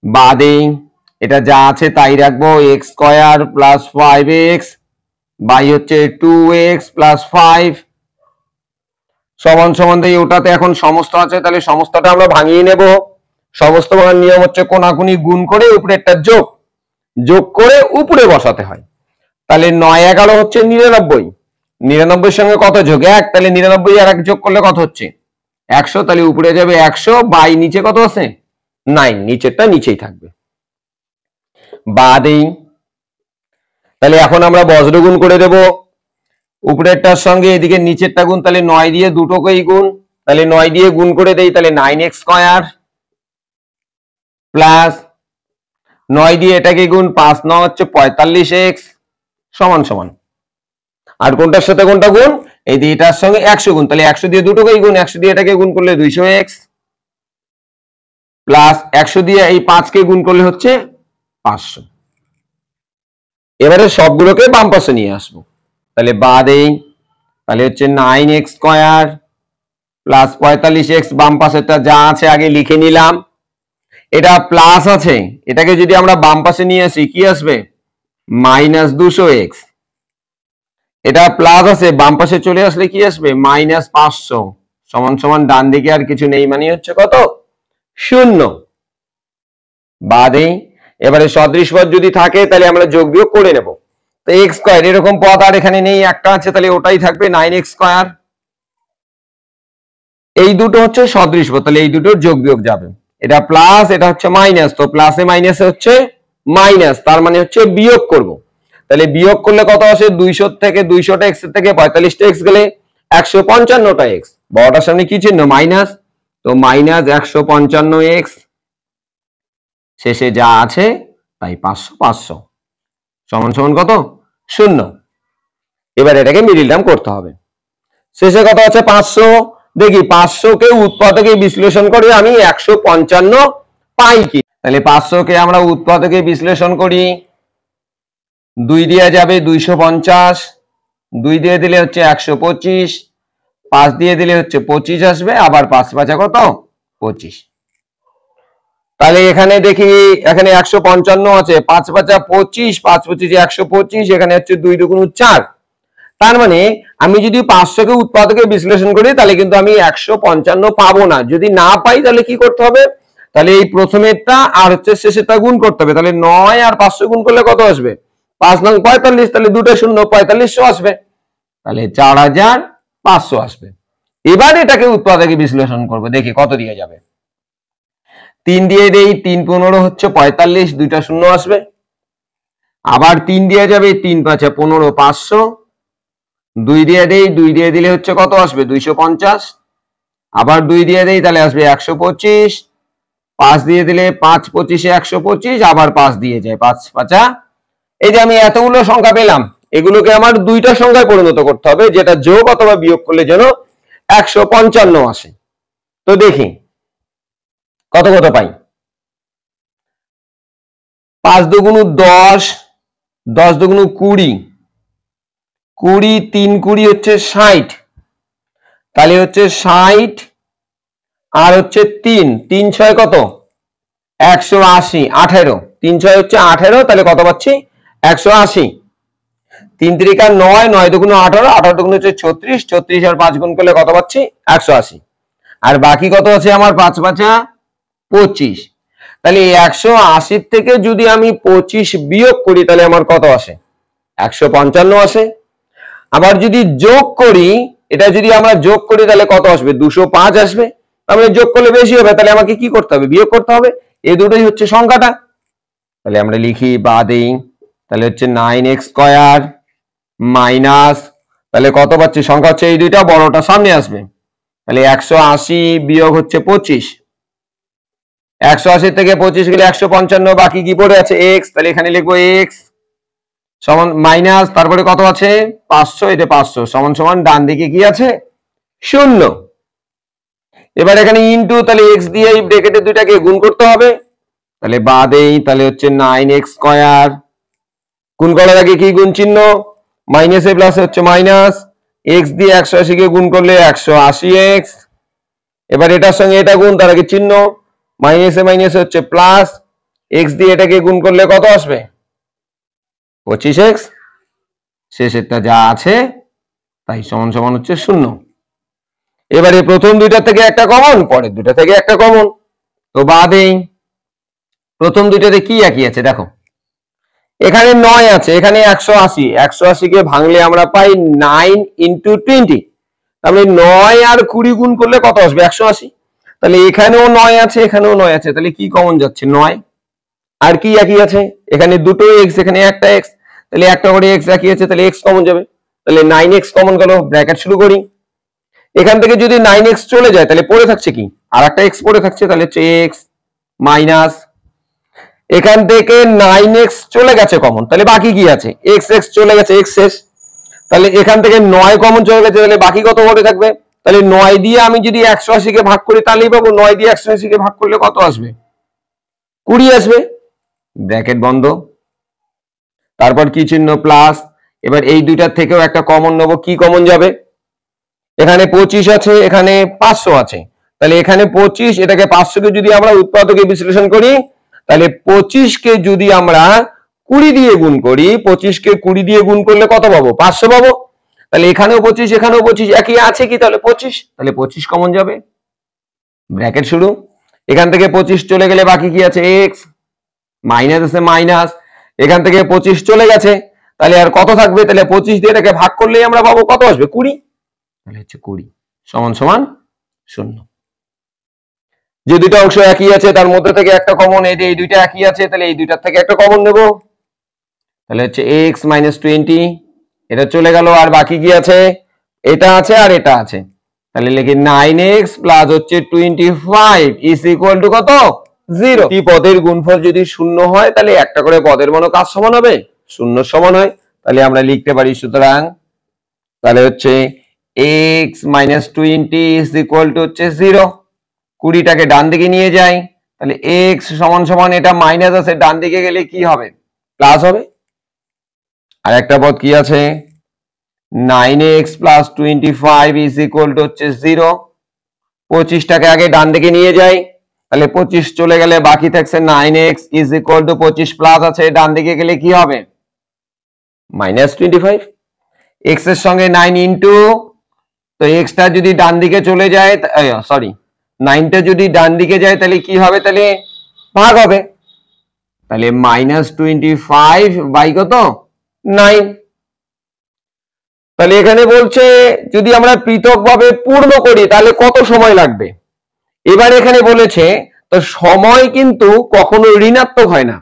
বাদে এটা যা আছে তাই রাখবো, x square plus 5x by হচ্ছে 2x প্লাস 5 সমান সমান দিয়ে ওটাতে এখন সমস্ত আছে, তাহলে সমস্তটা আমরা ভাঙিয়ে নেব, সমস্ত ভাঙার নিয়ম হচ্ছে কোনাকুনি গুণ করে উপরেরটা যোগ করে উপরে বসাতে হয়, তাহলে 9 11 হচ্ছে 99, 99 সঙ্গে কত যোগ 1, তাহলে 99 আর 1 যোগ করলে কত হচ্ছে 100, তাহলে উপরে যাবে 100 বাই নিচে কত আছে 9, নিচেরটা নিচেই থাকবে বাদেই, তাহলে এখন আমরা বজ্র গুণ করে দেব, উপরেরটার সঙ্গে এদিকে নিচেরটা গুণ, তাহলে 9 দিয়ে দুটোকেই গুণ, তাহলে 9 দিয়ে গুণ করে দেই, তাহলে 9x স্কয়ার প্লাস 9 দিয়ে এটাকে গুণ 5 9 হচ্ছে 45x সমান সমান, আর কোনটার সাথে কোনটা গুণ এই যে এটার সঙ্গে 100 গুণ, তাহলে 100 দিয়ে দুটোকেই গুণ, 100 দিয়ে এটাকে গুণ করলে 200x প্লাস 100 দিয়ে এই 5 কে গুণ করলে হচ্ছে 500। এবারে সবগুলোকে বাম পাশে নিয়ে আসবো, তাহলে বাদেই, তাহলে হচ্ছে 9x স্কয়ার প্লাস 45x বাম পাশেরটা যা আছে আগে লিখে নিলাম, এটা প্লাস আছে, এটাকে যদি আমরা বাম পাশে নিয়ে আসি কি আসবে, মাইনাস 200x। এটা প্লাস আছে, বাম পাশে চলে আসলে কি আসবে, মাইনাস 500 সমান সমান ডান দিকে আর কিছু নেই, মানে হচ্ছে কত, 0। বাদে এবারে সদৃশ পদ যদি থাকে তাহলে আমরা যোগ বিয়োগ করে নেব। তো এক্স স্কয়ার এরকম পদ আর এখানে নেই, একটা আছে, তাহলে ওটাই থাকবে 9x স্কয়ার। এই দুটো হচ্ছে সদৃশ পদ, তাহলে এই দুটোর যোগ বিয়োগ যাবে। এটা প্লাস, এটা হচ্ছে মাইনাস, তো প্লাসে মাইনাসে হচ্ছে মাইনাস, তার মানে হচ্ছে বিয়োগ করব। তাহলে বিয়োগ করলে কত আসে, 200 থেকে 200টা x থেকে 45টা x গেলে 155টা x, বড়টার সামনে কি চিহ্ন, মাইনাস, তো মাইনাস 155x, শেষে যা আছে তাই 500 500 সমান সমান কত, 0। এবার এটাকে মিডিল টার্ম করতে হবে। শেষে কত আছে, 500। দেখি 500 কে উৎপাদকে বিশ্লেষণ করে আমি 155 পাই কি। তাহলে 500 কে আমরা উৎপাদকে বিশ্লেষণ করি, 2 দিয়ে যাবে 250, 2 দিয়ে দিলে হচ্ছে 125, 5 দিয়ে দিলে হচ্ছে 25 আসবে, আবার 5 5 কত, 25। তাহলে এখানে দেখি, এখানে 155 আছে, 5 5 25, 5 25 125, এখানে হচ্ছে 2 2 4। তার মানে আমি যদি 500 কে উৎপাদকে বিশ্লেষণ করি তাহলে কিন্তু আমি 155 পাবো না। যদি না পাই তাহলে কি করতে হবে, তাহলে এই প্রথমেরটা আর হচ্ছে শেষেরটা গুণ করতে হবে। তাহলে 9 আর 500 গুণ করলে কত আসবে, 5 9 45, তাহলে দুটো শূন্য 4500 আসবে, তাহলে 4500 আসবে। এবার এটাকে উৎপাদকে বিশ্লেষণ করব, দেখি কত দিয়ে যাবে। 3 দিয়ে দেই, 3 15 হচ্ছে 45, দুইটা শূন্য আসবে। আবার 3 দিয়ে যাবে, 3 5 15 500, 2 দিয়ে দেই, 2 দিয়ে দিলে হচ্ছে কত আসবে, 250। আবার 2 দিয়ে দেই, তাহলে আসবে 125। 5 দিয়ে দিলে 5 25 125, আবার 5 দিয়ে যায়, 5 5। এই যে আমি এতগুলো সংখ্যা পেলাম, এগুলোকে আমার দুইটা সংখ্যায় পরিণত করতে হবে, যেটা যোগ অথবা বিয়োগ করলে যেন 155 আসে। তো দেখি কত কত পাই। 5 দুগুণ 10, 10 দুগুণ 20, 20 3 20 হচ্ছে 60, তাহলে হচ্ছে 60 আর হচ্ছে 3 3 6 কত, 180, 18, 3 6 হচ্ছে 18, তাহলে কত পাচ্ছি, 180। 3 3 9, 9 দুগুণ 18, 18 দুগুণ হচ্ছে 36, 36 আর 5 গুণ করলে কত পাচ্ছি, 180। আর বাকি কত আছে আমার, 5 5 25। তাহলে 180 থেকে যদি আমি 25 বিয়োগ করি তাহলে আমার কত আসে, 155 আসে। আবার যদি যোগ করি, এটা যদি আমরা যোগ করি তাহলে কত আসবে, 205 আসবে। তাহলে যোগ করলে বেশি হবে, তাহলে আমাকে কি করতে হবে, বিয়োগ করতে হবে। এই দুটোই হচ্ছে সংখ্যাটা, তাহলে আমরা লিখি বা দেই, তাহলে হচ্ছে 9x স্কয়ার মাইনাস, তাহলে কত পাচ্ছি, সংখ্যা হচ্ছে এই দুইটা, বড়টা সামনে আসবে, তাহলে 180 বিয়োগ হচ্ছে 25, 180 থেকে 25 গেলে 155, বাকি কি পড়ে আছে, x, তাহলে এখানে লিখবো x সমান মাইনাস, তারপরে কত আছে 500, এটা 500 সমান সমান ডান দিকে কি আছে, 0। এবার এখানে ইনটু, তাহলে x দিয়ে এই ব্র্যাকেটে দুইটাকে গুণ করতে হবে, তাহলে বাদেই, তাহলে হচ্ছে 9x স্কয়ার, গুণ করার আগে কি গুণ চিহ্ন, মাইনাস এ প্লাস হচ্ছে মাইনাস, x দিয়ে 180 কে গুণ করলে 180x, এবার এটার সঙ্গে এটা গুণ, তার আগে চিহ্ন, মাইনাসে মাইনাসে হচ্ছে প্লাস, x দিয়ে এটাকে গুণ করলে কত আসবে, 25x, শেষেরটা যা আছে তাই সমান সমান হচ্ছে 0। এবারে প্রথম দুইটা থেকে একটা কমন, পরের দুইটা থেকে একটা কমন, তো বাদেই প্রথম দুইটাতে কি একই আছে, দেখো এখানে 9 আছে, এখানে 180, 180 কে ভাঙলে আমরা পাই 9 × 20, তাহলে 9 আর 20 গুণ করলে কত আসবে, 180। তাহলে এখানেও 9 আছে, এখানেও 9 আছে, তাহলে কি কমন যাচ্ছে, 9। আর কি একই আছে, এখানে দুটো x, এখানে একটা x, তাহলে একটা করে x একই আছে, তাহলে x কমন যাবে, তাহলে 9x কমন গেল। ব্র্যাকেট শুরু করি, এখান থেকে যদি 9x চলে যায় তাহলে পড়ে থাকছে কি, আর একটা x পড়ে থাকছে, তাহলে হচ্ছে x মাইনাস, এখান থেকে 9x চলে গেছে কমন, তাহলে বাকি কি আছে, x x চলে গেছে, x শেষ। তাহলে এখান থেকে 9 কমন চলে গেছে, তাহলে বাকি কত পড়ে থাকবে, তাহলে 9 দিয়ে আমি যদি 180 কে ভাগ করি তাহলেই পাবো, 9 দিয়ে 180 কে ভাগ করলে কত আসবে, 20 আসবে, ব্র্যাকেট বন্ধ। তারপর কি চিহ্ন, প্লাস। এবার এই দুইটার থেকেও একটা কমন নেব, কি কমন যাবে, এখানে 25 আছে, এখানে 500 আছে, তাহলে এখানে 25, এটাকে 500 কে যদি আমরা উৎপাদকে বিশ্লেষণ করি তাহলে 25 কে যদি আমরা 20 দিয়ে গুণ করি, 25 কে 20 দিয়ে গুণ করলে কত পাবো? 500 পাবো। তাহলে এখানেও 25 এখানেও 25 একই আছে কি? তাহলে 25, তাহলে 25 কমন যাবে, ব্র্যাকেট শুরু। এখান থেকে 25 চলে গেলে বাকি কি আছে? x, মাইনাস আছে মাইনাস, এখান থেকে 25 চলে গেছে, তাহলে আর কত থাকবে? তাহলে 25 দিয়ে এটাকে ভাগ করলেই আমরা পাবো কত আসবে? 20। তাহলে হচ্ছে 20 সমান সমান 0। যে দুটো অংশ একই আছে তার মধ্যে থেকে একটা কমন, এই দুইটা একই আছে, তাহলে এই দুইটার থেকে একটা কমন নেব। তাহলে হচ্ছে x - 20, এটা চলে গেল, আর বাকি কি আছে? এটা আছে আর এটা আছে, তাহলে লিখি 9x প্লাস হচ্ছে 25 ইজ ইকুয়াল টু কত? 0। এই পদের গুণফল যদি 0 হয় তাহলে একটা করে পদের মানও কার সমান হবে? 0 সমান হয়। তাহলে আমরা লিখতে পারি সুতরাং তাহলে হচ্ছে x - 20 ইজ ইকুয়াল টু হচ্ছে 0। 20টাকে ডান দিকে নিয়ে যাই, তাহলে x সমান সমান এটা মাইনাস আছে, ডান দিকে গেলে কি হবে? প্লাস হবে। আর একটা পদ কি আছে? 9x plus 25 is equal to হচ্ছে 0। 25টাকে আগে ডান দিকে নিয়ে যাই, তাহলে 25 চলে গেলে বাকি থাকছে 9x is equal to 25 plus আছে, ডান দিকে গেলে কি হবে? -25। x এর সঙ্গে 9 ইনটু, তো x টা যদি ডান দিকে চলে যায়, সরি 9টা যদি ডান দিকে যায় তাহলে কি হবে? তাহলে ভাগ হবে, তাহলে -25 বাই কত? 9। তাহলে এখানে বলছে যদি আমরা পৃথকভাবে পূর্ণ করি তাহলে কত সময় লাগবে? এবার এখানে বলেছে তো সময় কিন্তু কখনো ঋণাত্মক হয় না,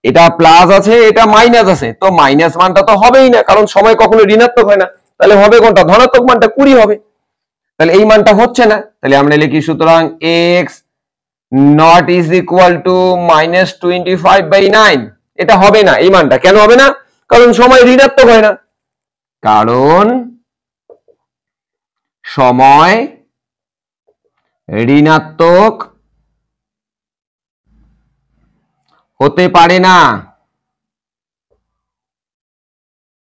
এটা প্লাস আছে এটা মাইনাস আছে, তো মাইনাস মানটা তো হবেই না, কারণ সময় কখনো ঋণাত্মক হয় না। তাহলে হবে কোনটা? ধনাত্মক মানটা 20 হবে। তাহলে এই মানটা হচ্ছে না, তাহলে আমরা লিখি সুতরাং x not is equal to -25/9। এটা হবে না, এই মানটা কেন হবে না? কারণ সময় ঋণাত্মক হয় না, কারণ সময় ঋণাত্মক হতে পারে না।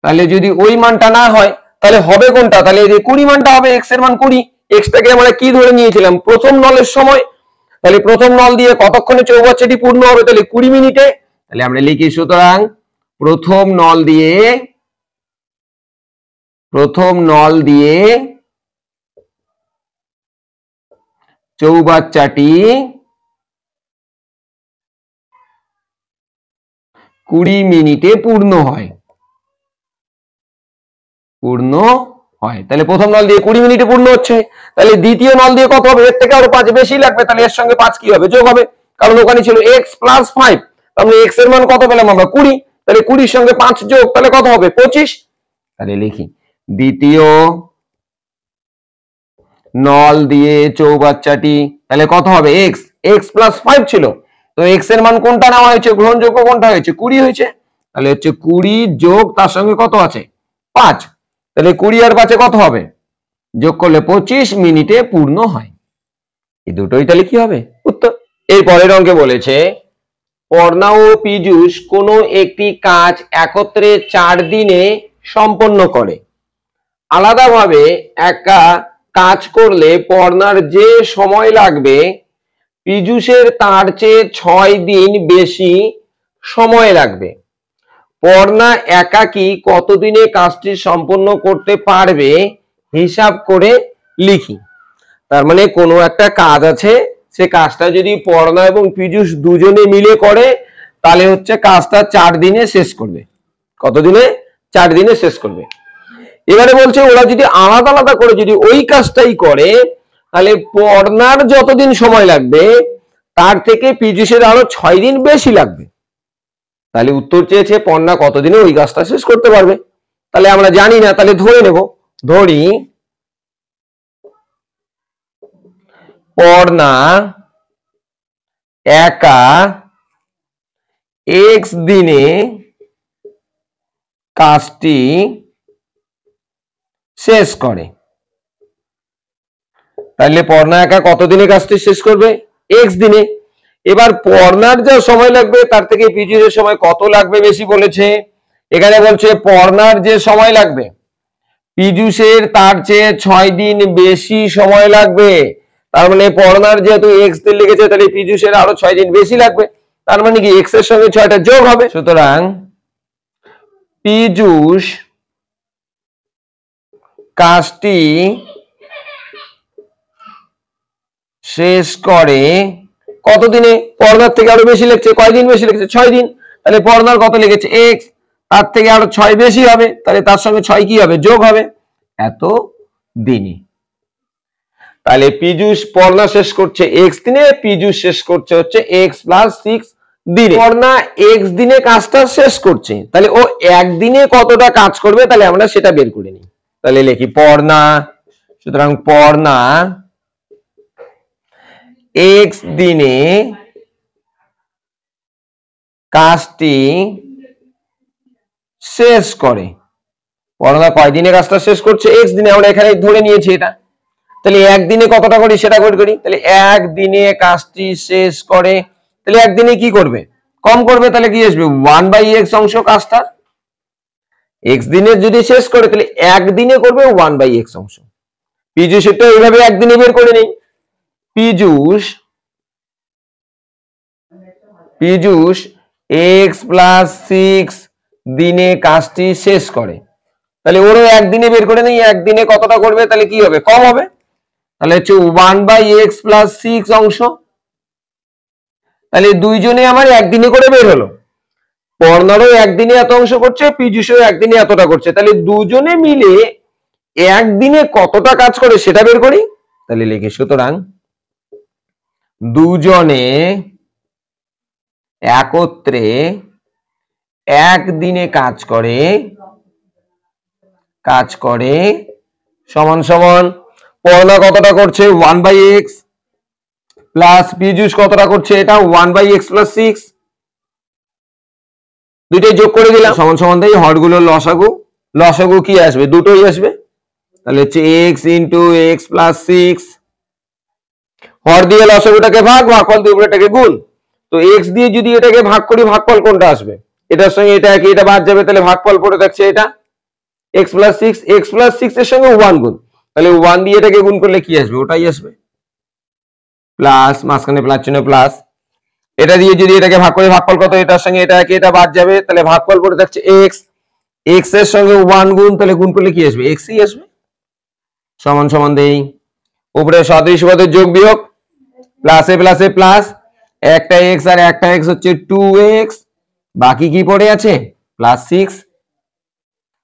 তাহলে যদি ওই মানটা না হয় তাহলে হবে কোনটা? তাহলে এই যে 20 মানটা হবে, x এর মান 20। x টাকে আমরা কি ধরে নিয়েছিলাম? প্রথম নলের সময়। তাহলে প্রথম নল দিয়ে কতক্ষণে চৌবাচ্চাটি পূর্ণ হবে? তাহলে 20 মিনিটে। তাহলে আমরা লিখি সুতরাং প্রথম নল দিয়ে চৌবাচ্চাটি 20 মিনিটে পূর্ণ হয়। তাহলে প্রথম নল দিয়ে 20 মিনিটে পূর্ণ হচ্ছে, তাহলে দ্বিতীয় নল দিয়ে কত হবে? এর থেকে আরো 5 বেশি লাগবে, তাহলে এর সঙ্গে 5 কি হবে? যোগ হবে, কারণ ওখানে ছিল x + 5, তাহলে x এর মান কত পেলাম আমরা? 20। তাহলে 20 সঙ্গে 5 যোগ, তাহলে কত হবে? 25। তাহলে লিখি দ্বিতীয় নল দিয়ে চৌবাচ্চাটি, তাহলে কত হবে? x + 5 ছিল, তো x এর মান কোনটা নেওয়া হয়েছে? গ্রহণযোগ্য কোনটা হয়েছে? 20 হয়েছে। তাহলে হচ্ছে 20 যোগ তার সঙ্গে কত আছে? 5। তাহলে 20 আর 5 কত হবে? যোগ করলে 25 মিনিটে পূর্ণ হয়। এই দুটোই তাহলে কি হবে? উত্তর। এর পরের অঙ্কে বলেছে পর্ণা ও পীযূষ কোনো একটি কাজ একত্রে 4 দিনে সম্পন্ন করে। আলাদাভাবে একা কাজ করলে পর্ণার যে সময় লাগবে পীযূষের তার চেয়ে 6 দিন বেশি সময় লাগবে। পর্ণা একাকী কতদিনে কাজটি সম্পন্ন করতে পারবে হিসাব করে লিখি। তার মানে কোনো একটা কাজ আছে, সে কাজটা যদি পর্ণা এবং পীযূষ দুজনে মিলে করে তাহলে হচ্ছে কাজটা 4 দিনে শেষ করবে। কত দিনে? 4 দিনে শেষ করবে। এবারে বলছে ওরা যদি আলাদা আলাদা করে যদি ওই কাজটাই করে তাহলে পর্ণার যতদিন সময় লাগবে তার থেকে পীযূষের আরো 6 দিন বেশি লাগবে। তাহলে উত্তর চেয়েছে পর্ণা কতদিনে ওই কাজটা শেষ করতে পারবে। তাহলে আমরা জানি না, তাহলে ধরে নেব, ধরি পর্ণা একা x দিনে কাজটি শেষ করে। তাহলে পর্ণা একা কতদিনে কাজটি শেষ করবে? x দিনে। এবার পর্ণার যা সময় লাগবে তার থেকে পীযূষের সময় কত লাগবে বেশি বলেছে। এখানে বলছে পর্ণার যে সময় লাগবে পীযূষের তার চেয়ে 6 দিন বেশি সময় লাগবে। তার মানে পড়নার যেহেতু এক্স দিন লেগেছে তাহলে পীযূষের আরো 6 দিন বেশি লাগবে, তার মানে কি এক্স এর সঙ্গে 6টা যোগ হবে। সুতরাং পীযূষ কাজটি শেষ করে কত দিনে? পড়নার থেকে আরো বেশি লেগেছে, কয়দিন বেশি লেগেছে? 6 দিন। তাহলে পড়নার কত লেগেছে? এক্স, তার থেকে আরো 6 বেশি হবে, তাহলে তার সঙ্গে 6 কি হবে? যোগ হবে, এত দিনে। তাহলে পীযূষ পড়না শেষ করছে এক্স দিনে, পীযূষ শেষ করছে হচ্ছে এক্স প্লাস 6 দিনে। পড়না এক্স দিনে কাজটা শেষ করছে, তাহলে ও একদিনে কতটা কাজ করবে তাহলে আমরা সেটা বের করে নিই। তাহলে লিখি পড়না, সুতরাং পড়না এক্স দিনে কাজটি শেষ করে। পড়না কয় দিনে কাজটা শেষ করছে? এক্স দিনে, আমরা এখানে ধরে নিয়েছি এটা। তাহলে একদিনে কতটা করি সেটা বের করি। তাহলে একদিনে কাজটি শেষ করে, তাহলে একদিনে কি করবে? কম করবে, তাহলে কি আসবে? 1/x অংশ কাজটা। এক্স দিনে যদি শেষ করে তাহলে একদিনে করবে 1/x অংশ। পীযূষেরটা এইভাবে একদিনে বের করে নেই। পীযূষ এক্স প্লাস 6 দিনে কাজটি শেষ করে, তাহলে ওরও একদিনে বের করে নেই। একদিনে কতটা করবে তাহলে কি হবে? কম হবে, তাহলে হচ্ছে 1/x প্লাস 6 অংশ। তাহলে দুইজনে আমার একদিনে করে বের হলো। পড়নারও একদিনে এত অংশ করছে, পীযূষও একদিনে এতটা করছে, তাহলে দুজনে মিলে একদিনে কতটা কাজ করে সেটা বের করি। তাহলে লিখি সুতরাং দুজনে একত্রে একদিনে কাজ করে সমান সমান পড়না কতটা করছে? 1/x প্লাস পীযূষ কতটা করছে? এটা 1/x প্লাস 6, দুইটাই যোগ করে দিলাম, সমান সমান দিয়ে হরগুলোর লসাগু। লসাগু কি আসবে? দুটোই আসবে, তাহলে হচ্ছে x ইন্টু x প্লাস 6। হর দিয়ে লসাগুটাকে ভাগ, ভাগফল দিয়ে উপরেটাকে গুণ। তো x দিয়ে যদি এটাকে ভাগ করি, ভাগফল কোনটা আসবে? এটার সঙ্গে এটা কি, এটা বাদ যাবে, তাহলে ভাগফল পড়ে থাকছে এটা x প্লাস 6। x প্লাস 6 এর সঙ্গে 1 গুণ, তাহলে 1 দিয়ে এটাকে গুণ করলে কি আসবে? ওটাই আসবে, প্লাস, মাঝখানে প্লাস চিহ্ন প্লাস। এটা দিয়ে যদি এটাকে ভাগ করি, ভাগফল কত? এটার সঙ্গে এটা কি, এটা বাদ যাবে, তাহলে ভাগফল পড়ে থাকছে x। x এর সঙ্গে 1 গুণ, তাহলে গুণ করলে কি আসবে? x ই আসবে, সমান সমান দেই উপরে সদৃশ পদের যোগ বিয়োগ, প্লাসে প্লাসে প্লাস, একটা x আর একটা x হচ্ছে 2x, বাকি কি পড়ে আছে? প্লাস 6।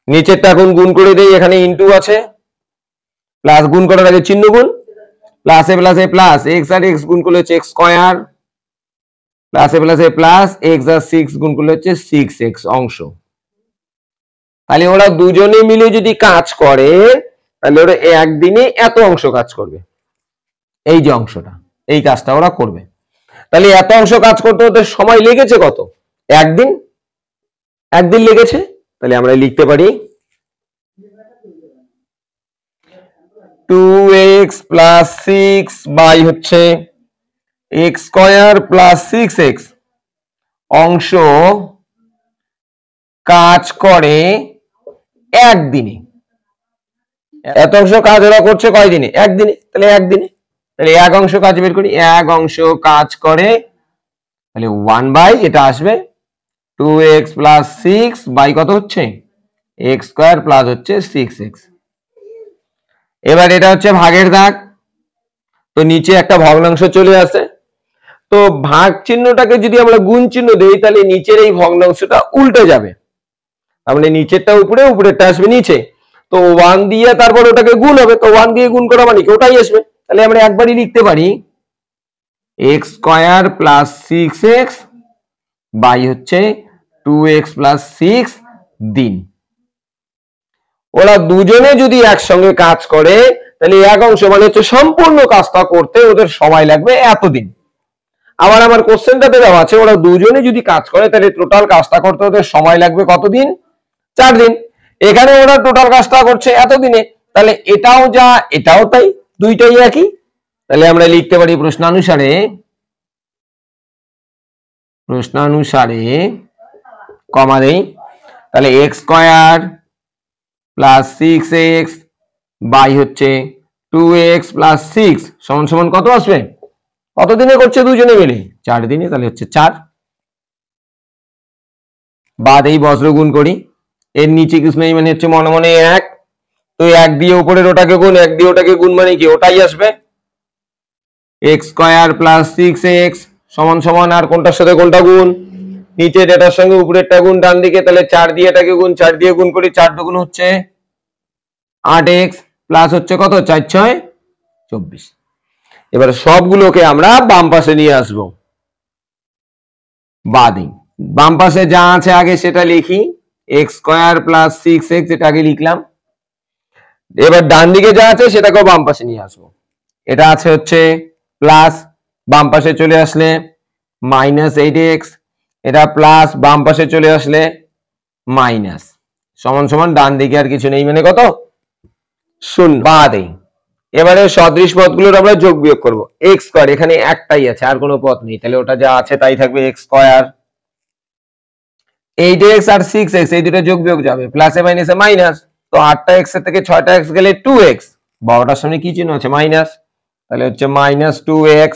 নিচেরটা এখন গুণ করে দেই, এখানে ইনটু আছে, প্লাস গুণ করার আগে চিহ্ন গুণ, প্লাসে প্লাসে প্লাস, x আর x গুণ করলে হচ্ছে x স্কয়ার, প্লাসে প্লাসে প্লাস, x আর 6 গুণ করলে হচ্ছে 6x অংশ। তাহলে ওরা দুজনে মিলে যদি কাজ করে তাহলে ওরা একদিনে এত অংশ কাজ করবে। এই যে অংশটা, এই কাজটা ওরা করবে। তাহলে এত অংশ কাজ করতে ওদের সময় লেগেছে কত? একদিন লেগেছে। তাহলে আমরা লিখতে পারি 2x প্লাস 6 বাই হচ্ছে x স্কয়ার প্লাস 6x অংশ কাজ করে একদিনে। এত অংশ কাজ ওরা করছে কয় দিনে? একদিনে। তাহলে একদিনে, তাহলে এক অংশ কাজ বের করি। এক অংশ কাজ করে, তাহলে 1 এটা আসবে 2x প্লাস 6 বাই কত হচ্ছে? x স্কয়ার প্লাস হচ্ছে 6x। এবার এটা হচ্ছে ভাগের দাগ, তো নিচে একটা ভগ্নাংশ চলে আসে। তো ভাগ চিহ্নটাকে যদি আমরা গুণ চিহ্ন দেই তাহলে নিচের এই ভগ্নাংশটা উল্টে যাবে, তার মানে নিচেরটা উপরে, উপরেরটা আসবে নিচে। তো 1 দিয়ে তারপর ওটাকে গুণ হবে, তো 1 দিয়ে গুণ করা মানে কি ওটাই আসবে। তাহলে আমরা একবারই লিখতে পারি x square plus 6x by হচ্ছে 2x প্লাস 6 দিন। ওরা দুজনে যদি একসঙ্গে কাজ করে তাহলে এক অংশ মানে হচ্ছে সম্পূর্ণ কাজটা করতে ওদের সময় লাগবে এতদিন। আবার আমার কোশ্চেনটাতে দেওয়া আছে ওরা দুজনে যদি কাজ করে তাহলে টোটাল কাজটা করতে ওদের সময় লাগবে কতদিন? 4 দিন। এখানে ওরা টোটাল কাজটা করছে এতদিনে, তাহলে এটাও যা এটাও তাই, দুইটাই একই। তাহলে আমরা লিখতে পারি প্রশ্নানুসারে কমা দেই, তাহলে x square plus 6x by হচ্ছে 2x প্লাস 6 সমান সমান কত আসবে? কত দিনে করছে দুজনে মিলে? 4 দিনে, তাহলে হচ্ছে 4। বাদ এই বজ্র গুণ করি, এর নিচে কিছু নেই মানে হচ্ছে মনে মনে 1, তো 1 দিয়ে উপরের ওটাকে গুণ, 1 দিয়ে ওটাকে গুণ মানে কি ওটাই আসবে। x স্কয়ার প্লাস 6x সমান সমান আর কোনটার সাথে কোনটা গুণ? নিচের এটার সঙ্গে উপরেরটা গুণ ডান দিকে, তাহলে 4 দিয়ে এটাকে গুণ, 4 দিয়ে গুণ করি, 4 দুগুণ হচ্ছে 8x প্লাস হচ্ছে কত 4 6 24। এবার সবগুলোকে আমরা বাম পাশে নিয়ে আসব। বাদিক বাম পাশে যা আছে আগে সেটা লিখি, x স্কয়ার প্লাস 6x এটা আগে লিখলাম। এবার ডান দিকে যা আছে সেটাকেও বাম পাশে নিয়ে আসবো। এটা আছে হচ্ছে প্লাস, বাম পাশে চলে আসলে মাইনাস 8x, এটা প্লাস বাম পাশে চলে আসলে মাইনাস, সমান সমান ডান দিকে আর কিছু নেই মানে কত 0। বাদে এবারে সদৃশ পদগুলোর আমরা যোগ বিয়োগ করব। x স্কয়ার এখানে একটাই আছে, আর কোনো পদ নেই, তাহলে ওটা যা আছে তাই থাকবে x স্কয়ার। 8x আর 6x এই দুটো যোগ বিয়োগ যাবে, প্লাসে মাইনাসে মাইনাস, তো 8টা x এর থেকে 6টা x গেলে 2x, বড়টার সামনে কি চিহ্ন আছে মাইনাস, তাহলে হচ্ছে মাইনাস 2x।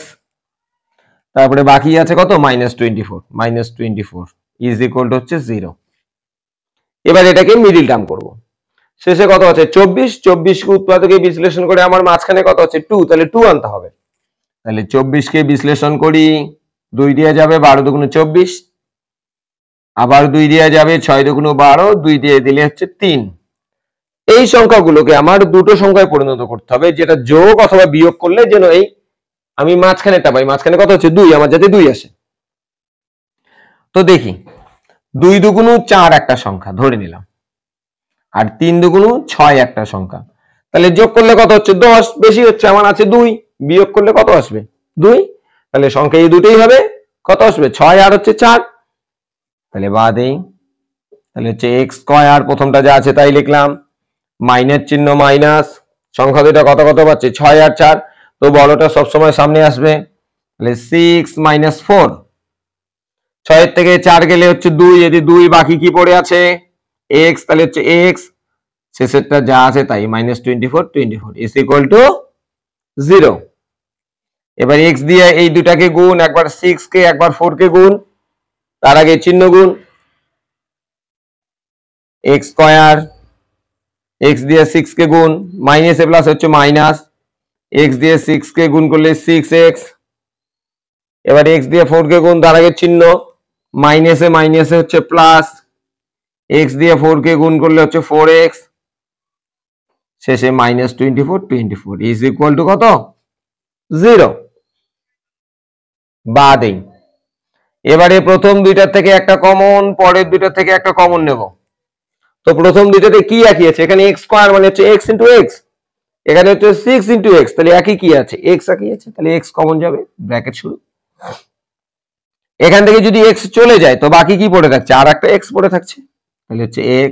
তারপরে বাকি আছে কত মাইনাস 24 ইজ ইকুয়াল টু হচ্ছে 0। এবার এটাকে মিডিল টার্ম করব। শেষে কত আছে 24, 24 কে উৎপাদকে বিশ্লেষণ করে আমার মাঝখানে কত আছে 2, তাহলে 2 আনতে হবে। তাহলে 24 কে বিশ্লেষণ করি, 2 দিয়ে যাবে 12 দুগুণে 24, আবার 2 দিয়ে যাবে 6 দুগুণে 12, 2 দিয়ে দিলে হচ্ছে 3। এই সংখ্যাগুলোকে আমার দুটো সংখ্যায় পরিণত করতে হবে, যেটা যোগ অথবা বিয়োগ করলে যেন এই আমি মাঝখানেটা পাই। মাঝখানে কত হচ্ছে 2, আমার যাতে 2 আসে। তো দেখি 2 দুগুণ 4 একটা সংখ্যা ধরে নিলাম, আর 3 দুগুণ 6 একটা সংখ্যা, তাহলে যোগ করলে কত হচ্ছে 10, বেশি হচ্ছে আমার আছে 2, বিয়োগ করলে কত আসবে 2, তাহলে সংখ্যা এই দুটোই হবে, কত আসবে 6 আর হচ্ছে 4। তাহলে বাদেই, তাহলে হচ্ছে x স্কয়ার প্রথমটা যা আছে তাই লিখলাম, মাইনাস চিহ্ন মাইনাস, সংখ্যা দুটো কত কত পাচ্ছে 6 আর 4, তো বড়টা সবসময় সামনে আসবে, তাহলে 6 মাইনাস 4, 6 এর থেকে 4 গেলে হচ্ছে 2, যদি 2 বাকি কি পড়ে আছে x, তাহলে হচ্ছে x শেষেরটা যা আছে তাই মাইনাস 24 ইজ ইকুয়াল টু 0। এবার x দিয়ে এই দুটাকে গুণ, একবার 6 কে একবার 4 কে গুণ, তার আগে চিহ্ন গুণ, x স্কয়ার, x দিয়ে 6 কে গুণ, মাইনাস এ প্লাস হচ্ছে মাইনাস, x দিয়ে 6 কে গুণ করলে 6x, এবার x দিয়ে 4 কে গুণ, তার আগে চিহ্ন, মাইনাসে মাইনাসে হচ্ছে প্লাস, x দিয়ে 4 কে গুণ করলে হচ্ছে 4x, শেষে মাইনাস 24 ইজ ইকুয়াল টু কত 0। বাদেই এবারে প্রথম দুইটার থেকে একটা কমন, পরের দুইটার থেকে একটা কমন নেব। তো প্রথম দুইটাতে কি একই আছে, এখানে x স্কয়ার মানে হচ্ছে x ইনটু x, এখানে হচ্ছে 6 ইনটু x, তাহলে একই কি আছে x একই আছে, তাহলে x কমন যাবে, ব্র্যাকেট শুরু। এখান থেকে যদি x চলে যায় তো বাকি কি পড়ে থাকছে, আর একটা x পড়ে থাকছে, তাহলে হচ্ছে x,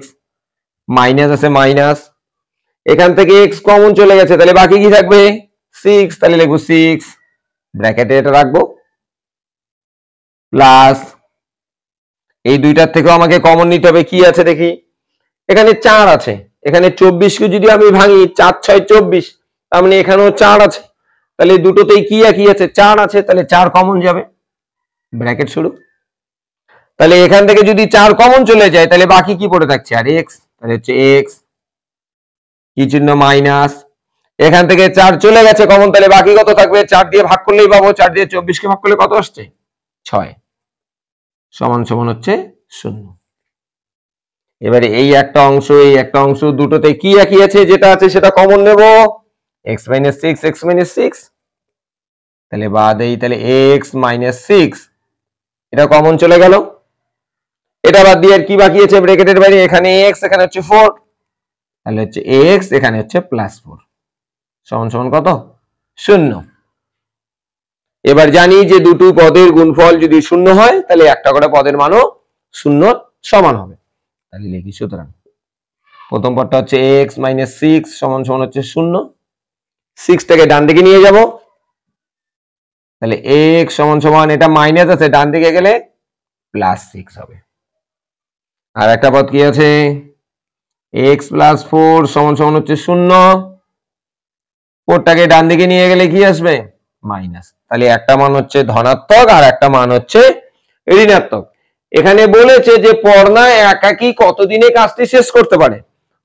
মাইনাস আছে মাইনাস, এখান থেকে x কমন চলে গেছে, তাহলে বাকি কি থাকবে 6, তাহলে লিখবো 6 ব্র্যাকেটে এটা রাখবো, প্লাস এই দুইটার থেকেও আমাকে কমন নিতে হবে, কি আছে দেখি, এখানে 4 আছে, এখানে 24 কে যদি আমি ভাঙি 4 6 24, তার মানে এখানেও 4 আছে, তাহলে দুটোতেই কি একই আছে 4 আছে, তাহলে 4 কমন যাবে, ব্র্যাকেট শুরু। তাহলে এখান থেকে যদি 4 কমন চলে যায় তাহলে বাকি কি পড়ে থাকছে আর x, তাহলে হচ্ছে x, কি চিহ্ন মাইনাস, এখান থেকে 4 চলে গেছে কমন, তাহলে বাকি কত থাকবে 4 দিয়ে ভাগ করলেই পাবো, 4 দিয়ে 24 কে ভাগ করলে কত আসছে 6, সমান সমান হচ্ছে 0। এবারে এই একটা অংশ এই একটা অংশ দুটোতে কি একই আছে, যেটা আছে সেটা কমন নেব, x - 6 x - 6, তাহলে বাদ এই, তাহলে x - 6 এটা কমন চলে গেল, এটা বাদ দিয়ে আর কি বাকি আছে ব্র্যাকেটের বাইরে, এখানে x এখানে হচ্ছে 4, তাহলে হচ্ছে x এখানে হচ্ছে +4 সমান সমান কত 0। এবার জানি যে দুটো পদের গুণফল যদি 0 হয় তাহলে একটা করে পদের মানও 0 সমান হবে, তাহলে লিখি সুতরাং প্রথম পদটা হচ্ছে x - 6 সমান সমান হচ্ছে 0, 6 টাকে ডান দিকে নিয়ে যাব, তাহলে x সমান সমান, এটা মাইনাস আছে ডান দিকে গেলে +6 হবে, আর একটা পদ কি আছে, x + 4 সমান সমান হচ্ছে 0, 4টাকে ডান দিকে নিয়ে গেলে কি আসবে মাইনাস। তাহলে একটা মান হচ্ছে ধনাত্মক আর একটা মান হচ্ছে ঋণাত্মক। এখানে বলেছে যে পড়না একাকী কতদিনে কাজটি শেষ করতে পারে।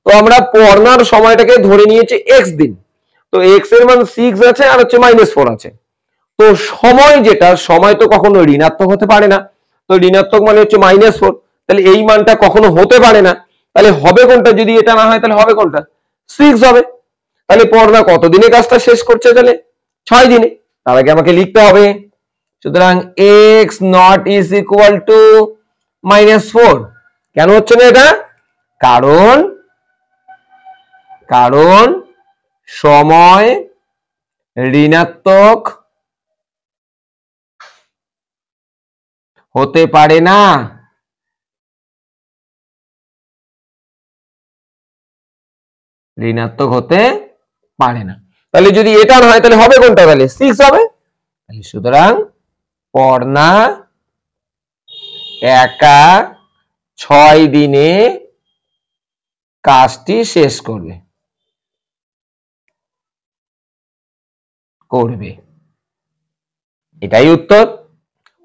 তো আমরা পড়নার সময়টাকে ধরে নিয়েছি x দিন। তো x এর মান 6 আছে আর হচ্ছে -4 আছে। তো সময় যেটা, সময় তো কখনো ঋণাত্মক হতে পারে না। তো ঋণাত্মক মানে হচ্ছে -4, তাহলে এই মানটা কখনো হতে পারে না। তাহলে হবে কোনটা? যদি এটা না হয় তাহলে হবে কোনটা? 6 হবে। তাহলে পড়না কতদিনে কাজটা শেষ করছে? তাহলে 6 দিনে। তার আগে আমাকে লিখতে হবে, সুতরাং x not is equal to -4। কেন হচ্ছে না এটা? কারণ সময় ঋণাত্মক হতে পারে না। ঋণাত্মক হতে পারে না। তাহলে যদি এটা না হয় তাহলে হবে কোনটা? তাহলে 6 হবে। তাহলে সুতরাং পড়না একা 6 দিনে কাজটি শেষ করবে। এটাই উত্তর।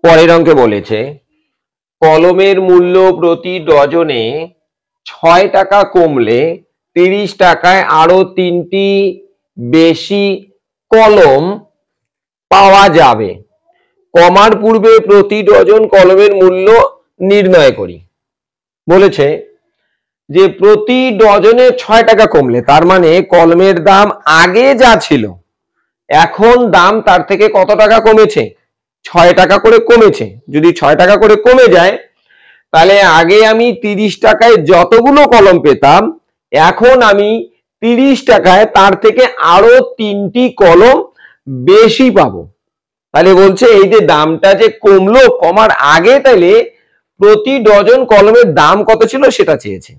পরের অঙ্কে বলেছে কলমের মূল্য প্রতি ডজনে 6 টাকা কমলে 30 টাকায় আরো 3টি বেশি কলম পাওয়া যাবে। কমার পূর্বে প্রতি ডজন কলমের মূল্য নির্ণয় করি। বলেছে যে প্রতি ডজনে 6 টাকা কমলে, তার মানে কলমের দাম আগে যা ছিল এখন দাম তার থেকে কত টাকা কমেছে? 6 টাকা করে কমেছে। যদি 6 টাকা করে কমে যায় তাহলে আগে আমি 30 টাকায় যতগুলো কলম পেতাম এখন আমি 30 টাকায় তার থেকে আরো 3টি কলম বেশি পাবো। তাহলে বলছে এই যে দামটা যে কমলো, কমার আগে তাহলে প্রতি ডজন কলমের দাম কত ছিল সেটা চেয়েছে।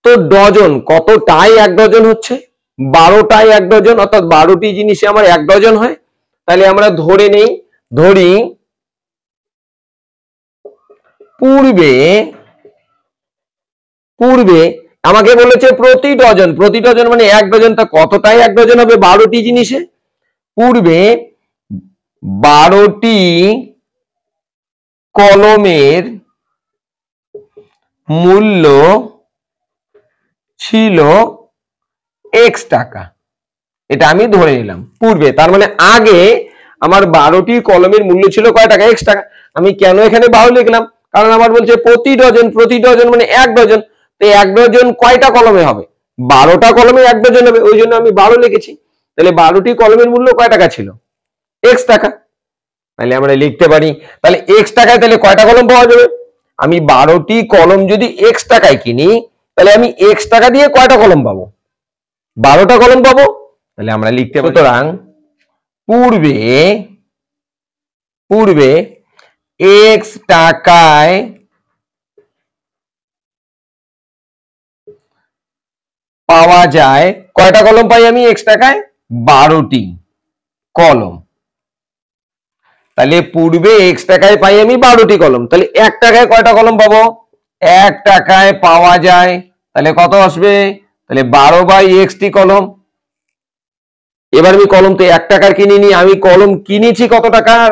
তো ডজন কতটাই 1 ডজন হচ্ছে? 12টাই 1 ডজন, অর্থাৎ 12টি জিনিসে আমার 1 ডজন হয়। তাহলে আমরা ধরি পূর্বে আমাকে বলেছে প্রতি ডজন মানে 1 ডজন, তা কতটাই 1 ডজন হবে? 12টি জিনিসে। পূর্বে 12টি কলমের মূল্য ছিল x টাকা। এটা আমি ধরে নিলাম পূর্বে, তার মানে আগে আমার 12টি কলমের মূল্য ছিল কয় টাকা? x টাকা। আমি কেন এখানে 12 লিখলাম? কারণ আমার বলছে প্রতি ডজন মানে 1 ডজন। তো 1 ডজন কয়টা কলমে হবে? 12টা কলমে 1 ডজন হবে, ওই জন্য আমি 12 লিখেছি। তাহলে 12টি কলমের মূল্য কয় টাকা ছিল? x টাকা। তাহলে আমরা লিখতে পারি তাহলে x টাকায় তাহলে কয়টা কলম পাওয়া যাবে? আমি 12টি কলম যদি x টাকায় কিনি তাহলে আমি x টাকা দিয়ে কয়টা কলম পাবো? 12টা কলম পাবো। তাহলে আমরা লিখতে পারি, সুতরাং পূর্বে x টাকায় পাওয়া যায় কয়টা কলম পাই আমি? x টাকায় 12টি কলম। তাহলে পূর্বে x টাকায় পাই আমি 12টি কলম। তাহলে 1 টাকায় কয়টা কলম পাবো? 1 টাকায় পাওয়া যায় তাহলে কত আসবে? তাহলে 12/x টি কলম। এবার আমি কলম তো 1 টাকার কিনিনি, আমি কলম কিনেছি কত টাকার?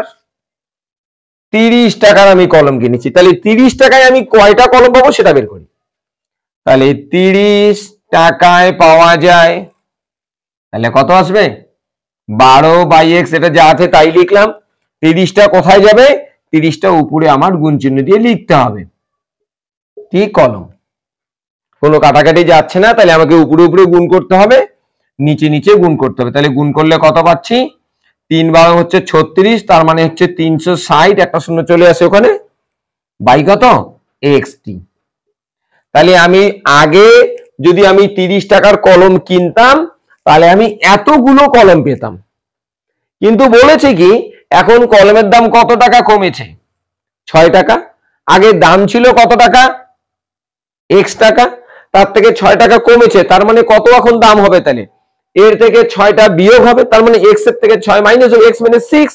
30 টাকার আমি কলম কিনেছি। তাহলে 30 টাকায় আমি কয়টা কলম পাবো সেটা বের করি। তাহলে 30 টাকায় পাওয়া যায় তাহলে কত আসবে? 12/x, এটা যা আছে তাই লিখলাম। 30টা কোথায় যাবে? 30টা উপরে আমার গুণ চিহ্ন দিয়ে লিখতে হবে। ঠিক কলম, কোনো কাটাকাটি যাচ্ছে না, তাহলে আমাকে উপরে উপরে গুণ করতে হবে, নিচে নিচে গুণ করতে হবে। তাহলে গুণ করলে কত পাচ্ছি? 3 হচ্ছে 36, তার মানে হচ্ছে 360, একটা শূন্য চলে আসে ওখানে, বাই কত? xt। তাহলে আমি আগে যদি আমি 30 টাকার কলম কিনতাম তাহলে আমি এতগুলো কলম পেতাম। কিন্তু বলেছে কি এখন কলমের দাম কত টাকা কমেছে? 6 টাকা। আগে দাম ছিল কত টাকা? x টাকা, তার থেকে 6 টাকা কমেছে, তার মানে কত এখন দাম হবে? তাহলে এর থেকে 6টা বিয়োগ হবে, তার মানে x এর থেকে 6 মাইনাস হবে, x মানে 6।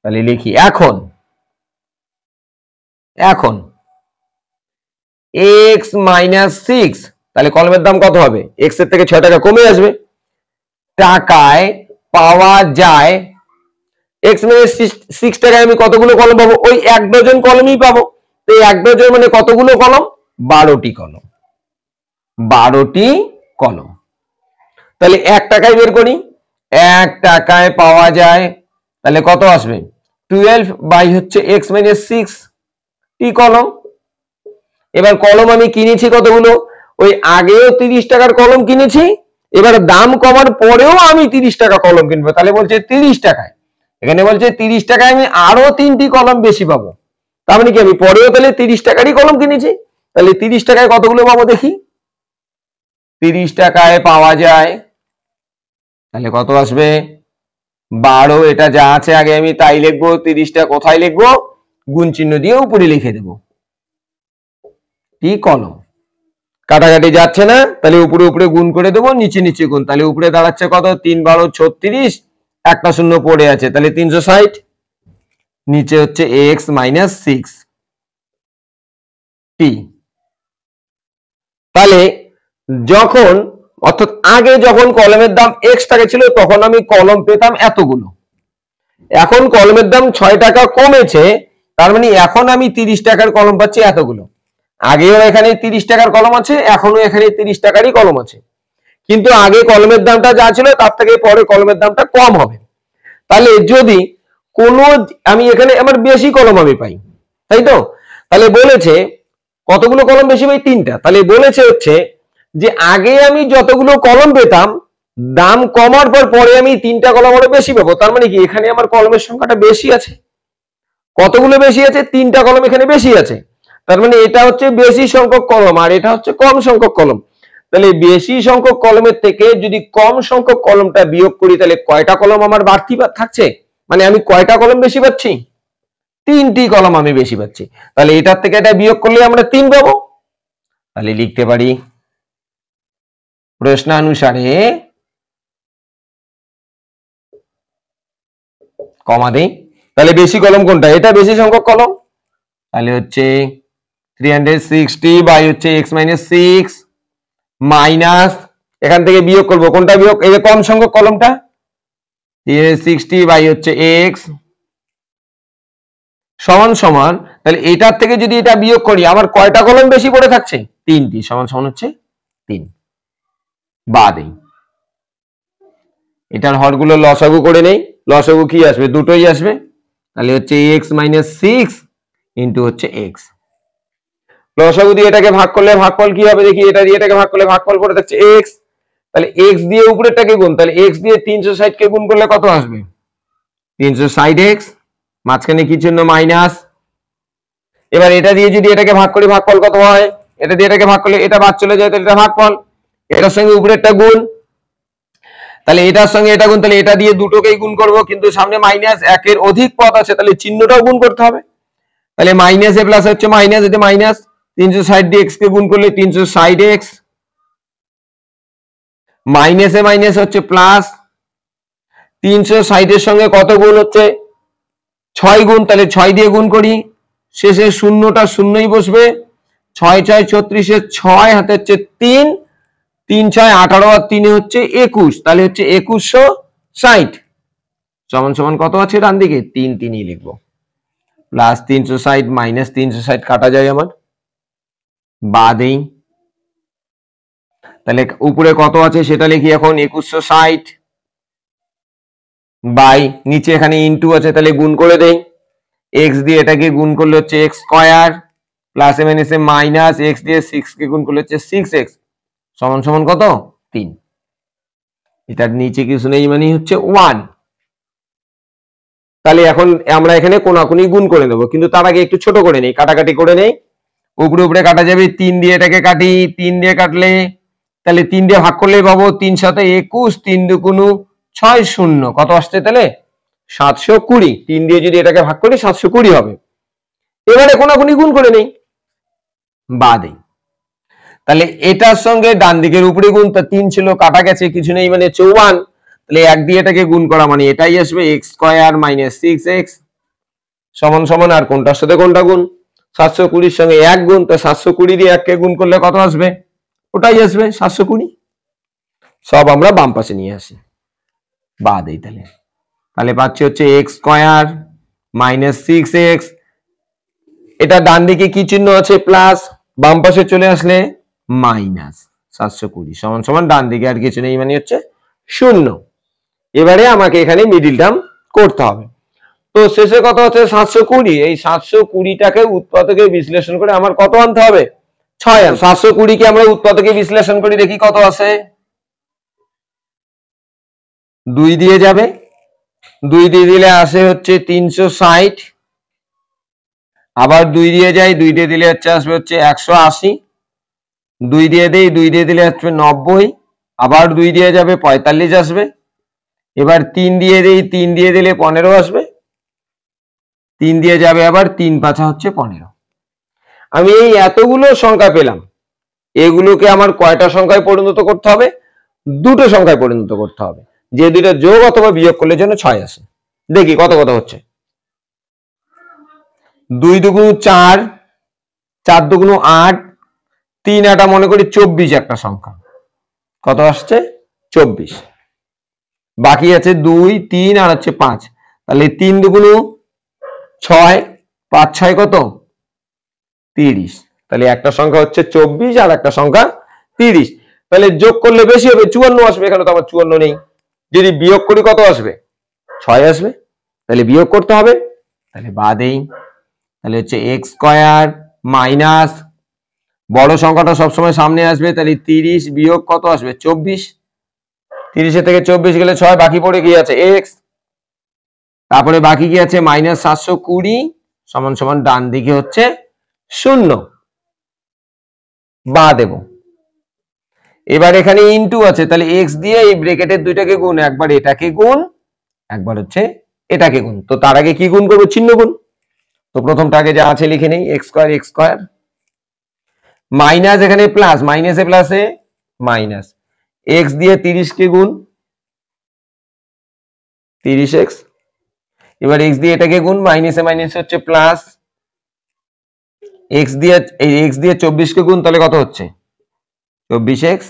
তাহলে লিখি এখন x - 6, তাহলে কলমের দাম কত হবে? x এর থেকে 6 টাকা কমে আসবে। টাকায় পাওয়া যায়, এক্স মাইনাস 6 টাকায় আমি কতগুলো কলম পাবো? ওই 1 ডজন কলমই পাবো। তো 1 ডজন মানে কতগুলো কলম? 12টি কলম। 12টি কলম। তাহলে 1 টাকায় বের করি, 1 টাকায় পাওয়া যায়, তাহলে কত আসবে? 12 বাই হচ্ছে এক্স মাইনাস 6 টি কলম। এবার কলম আমি কিনেছি কতগুলো? ওই আগেও 30 টাকার কলম কিনেছি, এবার দাম কমার পরেও আমি 30 টাকা কলম কিনবো, তাহলে বলছে 30 টাকায়, এখানে বলছে 30 টাকায় আমি আরো 3টি কলম বেশি পাবো। তার মানে কি আমি পরেও তাহলে 30 টাকারই কলম কিনেছি, তাহলে 30 টাকায় কতগুলো পাবো দেখি। 30 টাকায় পাওয়া যায়, তাহলে কত আসবে? 12। এটা যা আছে আগে আমি তাই লিখবো, 30টা কোথায় লিখবো? গুণ চিহ্ন দিয়ে উপরে লিখে দেবো টি কলম। কাটাকাটি যাচ্ছে না, তাহলে উপরে উপরে গুণ করে দেবো, নিচে নিচে গুণ, তাহলে উপরে দাঁড়াচ্ছে কত? 3 12 36, একটা শূন্য পড়ে আছে, তাহলে 360, নিচে হচ্ছে এক্স মাইনাস 6 টি। তাহলে যখন, অর্থাৎ আগে যখন কলমের দাম x টাকা ছিল তখন আমি কলম পেতাম এতগুলো, এখন কলমের দাম 6 টাকা কমেছে, তার মানে এখন আমি 30 টাকার কলম পাচ্ছি এতগুলো। আগেও এখানে 30 টাকার কলম আছে, এখনো এখানে 30 টাকারই কলম আছে, কিন্তু আগে কলমের দামটা যা ছিল তার থেকে পরে কলমের দামটা কম হবে। তাহলে যদি কোনো, আমি এখানে আমার বেশি কলম আমি পাই, তাই তো? তাহলে বলেছে কতগুলো কলম বেশি পাই? 3টা। তাহলে বলেছে হচ্ছে যে আগে আমি যতগুলো কলম পেতাম দাম কমার পর পরে আমি 3টা কলম আরো বেশি পাবো, তার মানে কি এখানে আমার কলমের সংখ্যাটা বেশি আছে। কতগুলো বেশি আছে? 3টা কলম এখানে বেশি আছে, তার মানে এটা হচ্ছে বেশি সংখ্যক কলম আর এটা হচ্ছে কম সংখ্যক কলম। তাহলে বেশি সংখ্যক কলমের থেকে যদি কম সংখ্যক কলমটা বিয়োগ করি, তাহলে কয়টা কলম আমার বাড়তি থাকছে? মানে আমি কয়টা কলম বেশি পাচ্ছি? 3টি কলম আমি বেশি পাচ্ছি। তাহলে এটার থেকে এটা বিয়োগ করলে আমরা 3 পাবো। তাহলে লিখতে পারি প্রশ্নানুসারে, কমা দেই, তাহলে বেশি কলম কোনটা? এটা বেশি সংখ্যক কলম, তাহলে হচ্ছে 360 বাই হচ্ছে x মাইনাস 6 মাইনাস, এখান থেকে বিয়োগ করব, কোনটা বিয়োগ? এই যে কম সংখ্যক কলমটা, 360 বাই হচ্ছে x সমান সমান, তাহলে এটার থেকে যদি এটা বিয়োগ করি আমার কয়টা কলম বেশি পড়ে থাকছে? 3টি, সমান সমান হচ্ছে 3। বাদেই এটার হরগুলো লসাগু করে নেই, লসাগু কি আসবে? দুটোই আসবে, তাহলে হচ্ছে x মাইনাস 6 ইন্টু হচ্ছে x। লসাগু দিয়ে এটাকে ভাগ করলে ভাগফল কি হবে দেখি, এটা দিয়ে এটাকে ভাগ করলে ভাগফল পড়ে থাকছে x, তাহলে x দিয়ে উপরেরটাকে গুণ, তাহলে x দিয়ে 360 কে গুণ করলে কত আসবে? 360x, মাঝখানে কি চিহ্ন? মাইনাস। এবার এটা দিয়ে যদি এটাকে ভাগ করি ভাগফল কত হয়? এটা দিয়ে এটাকে ভাগ করলে এটা বাদ চলে যায়, তাহলে এটা ভাগফল, এটার সঙ্গে উপরেরটা গুণ, তাহলে এটার সঙ্গে এটা গুণ, তাহলে এটা দিয়ে দুটোকেই গুণ করব, কিন্তু সামনে মাইনাস, একের অধিক পদ আছে, তাহলে চিহ্নটাও গুণ করতে হবে, তাহলে মাইনাস এ প্লাস হচ্ছে মাইনাস, এটা মাইনাস, 360 দিয়ে x কে গুণ করলে 360x, মাইনাস এ মাইনাস হচ্ছে প্লাস, 360 এর সঙ্গে কত গুণ হচ্ছে? 6 গুণ, তাহলে 6 দিয়ে গুণ করি, শেষে শূন্যটা শূন্যই বসবে, 6 6 36 এর 6 হাতে হচ্ছে 3, 3 6 18 আর 3 হচ্ছে 21, তাহলে হচ্ছে 2160 সমান সমান কত আছে ডান দিকে? 3 3ই লিখবো, প্লাস 360 মাইনাস 360 কাটা যায় আমার, বাদেই, তাহলে উপরে কত আছে সেটা লিখি এখন, 2160 বাই, নিচে এখানে ইনটু আছে তাহলে গুণ করে দেই, x দিয়ে এটাকে গুণ করলে হচ্ছে x স্কয়ার, প্লাস এ মাইনাস এ মাইনাস, x দিয়ে 6 কে গুণ করলে হচ্ছে 6x সমান সমান কত? 3। এটার নিচে কিছু নেই মানে হচ্ছে 1। তাহলে এখন আমরা এখানে কোনাকুনি গুণ করে দেবো, কিন্তু তার আগে একটু ছোট করে নেই, কাটাকাটি করে নেই, উপরে উপরে কাটা যাবে, 3 দিয়ে এটাকে কাটি, 3 দিয়ে কাটলে তাহলে 3 দিয়ে ভাগ করলেই পাবো, 3 7 21, 3 2 6 0, কত আসছে তাহলে? 720। 3 দিয়ে যদি এটাকে ভাগ করি 720 হবে। এবারে কোনাকুনি গুণ করে নেই, বাদে, তাহলে এটার সঙ্গে ডান দিকের উপরে গুণ, তা 3 ছিল কাটা গেছে, কিছু নেই মানে 54, তাহলে 1 দিয়ে এটাকে গুণ করা মানে এটাই আসবে, x স্কয়ার মাইনাস 6x সমান সমান, আর কোনটার সাথে কোনটা গুণ? 720 এর সঙ্গে 1 গুণ, তো 720 দিয়ে 1 কে গুণ করলে কত আসবে? ওটাই আসবে 720। সব আমরা বাম পাশে নিয়ে আসি। বাদ এই তাহলে পাচ্ছি হচ্ছে এক্স স্কয়ার মাইনাস 6x, এটা ডান দিকে কি চিহ্ন আছে প্লাস, বাম পাশে চলে আসলে মাইনাস 720 সমান সমান ডান দিকে আর কিছু নেই মানে হচ্ছে 0। এবারে আমাকে এখানে মিডিল টার্ম করতে হবে। তো শেষে কত হচ্ছে 720, এই 720টাকে উৎপাদকে বিশ্লেষণ করে আমার কত আনতে হবে 6। 720 কে আমরা উৎপাদকে বিশ্লেষণ করি দেখি কত আছে, 2 দিয়ে যাবে, 2 দিয়ে দিলে আসে হচ্ছে 360, আবার 2 দিয়ে যাই, 2 দিয়ে দিলে আসবে হচ্ছে 180, 2 দিয়ে দেই, 2 দিয়ে দিলে আসবে 90, আবার 2 দিয়ে যাবে 45 আসবে, এবার 3 দিয়ে দেই, 3 দিয়ে দিলে 15 আসবে, 3 দিয়ে যাবে আবার 3 5 হচ্ছে 15। আমি এই এতগুলো সংখ্যা পেলাম, এগুলোকে আমার কয়টা সংখ্যায় পরিণত করতে হবে, দুটো সংখ্যায় পরিণত করতে হবে, যে দুটো যোগ অথবা বিয়োগ করলে যেন 6 আসে। দেখি কত কত হচ্ছে, 2 দুগুণ 4, 4 দুগুণ 8, 3 8 মনে করি 24 একটা সংখ্যা, কত আসছে 24। বাকি আছে 2 3 আর হচ্ছে 5, তাহলে 3 দুগুণ 6, 5 6 কত 30, তাহলে একটা সংখ্যা হচ্ছে 24 আর একটা সংখ্যা 30। তাহলে যোগ করলে বেশি হবে 54 আসবে, এখানে তো আমার 54 নেই। যদি বিয়োগ করি কত আসবে 6 আসবে, তাহলে বিয়োগ করতে হবে, তাহলে বাদেই, তাহলে হচ্ছে x স্কয়ার মাইনাস বড় সংখ্যাটা সবসময় সামনে আসবে, তাহলে 30 বিয়োগ কত আসবে 24, 30 থেকে 24 গেলে 6, বাকি পড়ে কি আছে x, তারপরে বাকি কি আছে মাইনাস 720 সমান সমান ডান দিকে হচ্ছে 0 বা দেব। এবার এখানে ইনটু আছে, তাহলে x দিয়ে এই ব্র্যাকেটের দুইটাকে গুণ, একবার এটাকে গুণ একবার হচ্ছে এটাকে গুণ, তো তার আগে কি গুণ করব চিহ্ন গুণ, তো প্রথমটাকে যা আছে লিখে নেই x স্কয়ার মাইনাস এখানে প্লাস, মাইনাসে প্লাসে মাইনাস, x দিয়ে 30 কে গুণ 30x, এবার x দিয়ে এটাকে গুণ, মাইনাসে মাইনাসে হচ্ছে প্লাস, x দিয়ে 24 কে গুণ, তাহলে কত হচ্ছে 24x,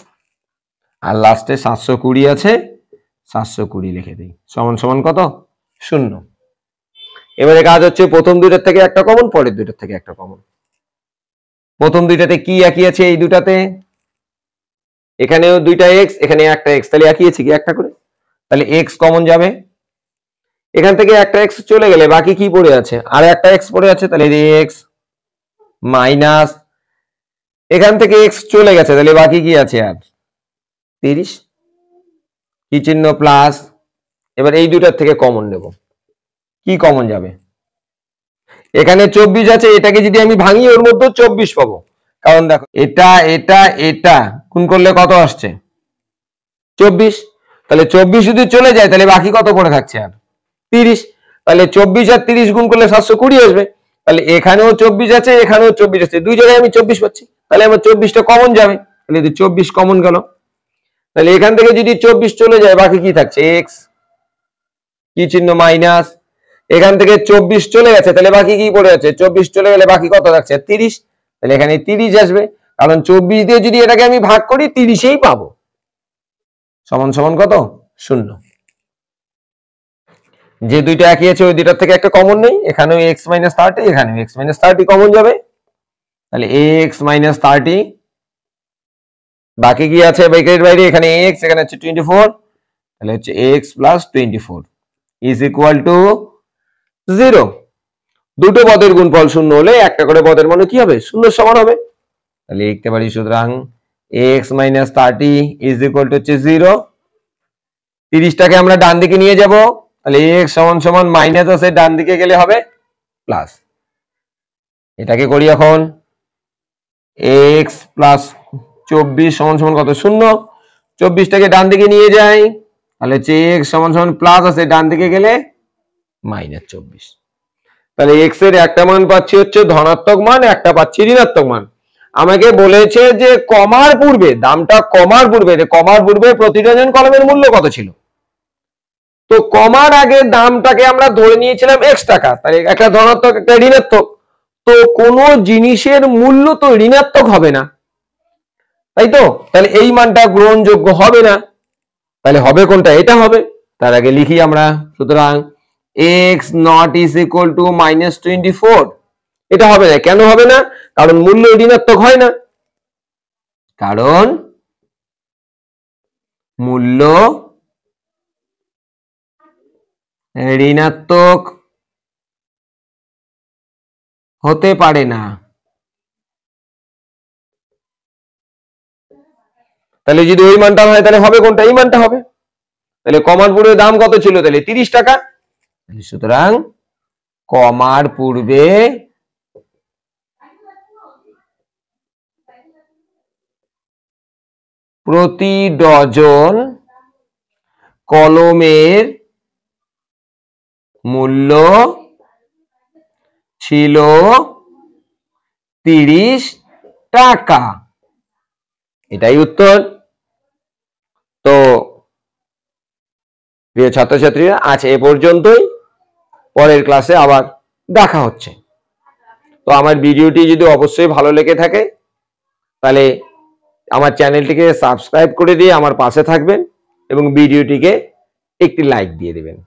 আর লাস্টে 720 আছে, 720 লিখে দিই সমান সমান কত 0। এবারে কাজ হচ্ছে প্রথম দুইটার থেকে একটা কমন, পরের দুইটার থেকে একটা কমন। প্রথম দুইটাতে কি একই আছে, এই দুটাতে এখানেও দুইটা x, এখানে একটা x, তাহলে একই আছে কি একটা করে, তাহলে x কমন যাবে, এখান থেকে একটা x চলে গেলে বাকি কি পড়ে আছে, আর একটা x পড়ে আছে, তাহলে x মাইনাস এখান থেকে x চলে গেছে, তাহলে বাকি কি আছে আর 30, কি চিহ্ন প্লাস, এবার এই দুটার থেকে কমন নেব, কি কমন যাবে, এখানে 24 আছে, এটাকে যদি আমি ভাঙি ওর মধ্যে 24 পাবো, কারণ দেখো এটা এটা এটা গুণ করলে কত আসছে 24, তাহলে 24 যদি চলে যায় তাহলে বাকি কত পড়ে থাকছে আর 30, তাহলে 24 আর 30 গুণ করলে 720 আসবে, তাহলে এখানেও 24 আছে, এখানেও 24 আছে, দুই জায়গায় আমি 24 পাচ্ছি, তাহলে আমার 24টা কমন যাবে, তাহলে 24 কমন গেল, তাহলে এখান থেকে যদি 24 চলে যায় বাকি কি থাকছে x, কি চিহ্ন মাইনাস, এখান থেকে 24 চলে গেছে, তাহলে বাকি কি পড়ে আছে 24 চলে গেলে বাকি কত থাকছে 30, তাহলে এখানে 30 আসবে, কারণ 24 দিয়ে যদি এটাকে আমি ভাগ করি 30ই পাবো, সমান সমান কত 0। যে দুইটা একই আছে ওই দুইটার থেকে একটা কমন নেই, এখানেও x - 30, এখানেও x - 30 কমন যাবে, তাহলে x - 30, বাকি কি আছে ব্র্যাকেটের বাইরে, এখানে x, এখানে হচ্ছে 24, তাহলে হচ্ছে x + 24 ইজ ইকুয়াল টু 0। দুটো পদের গুণফল 0 হলে একটা করে পদের মান কি হবে 0 সমান হবে, তাহলে লিখতে পারি সুতরাং x - 30 ইজ ইকুয়াল টু হচ্ছে 0, 30টাকে আমরা ডান দিকে নিয়ে যাব, তাহলে x সমান সমান মাইনাস আছে, ডান দিকে গেলে হবে প্লাস, এটাকে করি এখন x + 24 সমান সমান কত 0, 24টাকে ডান দিকে নিয়ে যাই, তাহলে হচ্ছে x সমান সমান প্লাস আছে, ডান দিকে গেলে -24, তাহলে x এর একটা মান পাচ্ছি হচ্ছে ধনাত্মক মান, একটা পাচ্ছি ঋণাত্মক মান। আমাকে বলেছে যে কমার পূর্বে, দামটা কমার পূর্বে, কমার পূর্বে প্রতি ডজন কলমের মূল্য কত ছিল, তো কমার আগে দামটাকে আমরা ধরে নিয়েছিলাম x টাকা, তাহলে একটা ধনাত্মক একটা ঋণাত্মক, তো কোনো জিনিসের মূল্য তো ঋণাত্মক হবে না, তাই তো, তাহলে এই মানটা গ্রহণযোগ্য হবে না, তাহলে হবে কোনটা, এটা হবে, তার আগে লিখি আমরা, সুতরাং x not is equal to -24। এটা হবে না, কেন হবে না? কারণ মূল্য ঋণাত্মক হয় না, কারণ মূল্য ঋণাত্মক হতে পারে না। তাহলে যদি ওই মানটা হয় তাহলে হবে কোনটা? এই মানটা হবে। তাহলে কমার পূর্বে দাম কত ছিল? তাহলে 30 টাকা। সুতরাং কমার পূর্বে প্রতি ডজন কলমের মূল্য ছিল 30 টাকা। এটাই উত্তর। তো প্রিয় ছাত্রছাত্রীরা, আজ এ পর্যন্তই। পরের ক্লাসে আবার দেখা হচ্ছে। তো আমার ভিডিওটি যদি অবশ্যই ভালো লেগে থাকে তাহলে আমার চ্যানেলটিকে সাবস্ক্রাইব করে দিয়ে আমার পাশে থাকবেন এবং ভিডিওটিকে একটি লাইক দিয়ে দেবেন।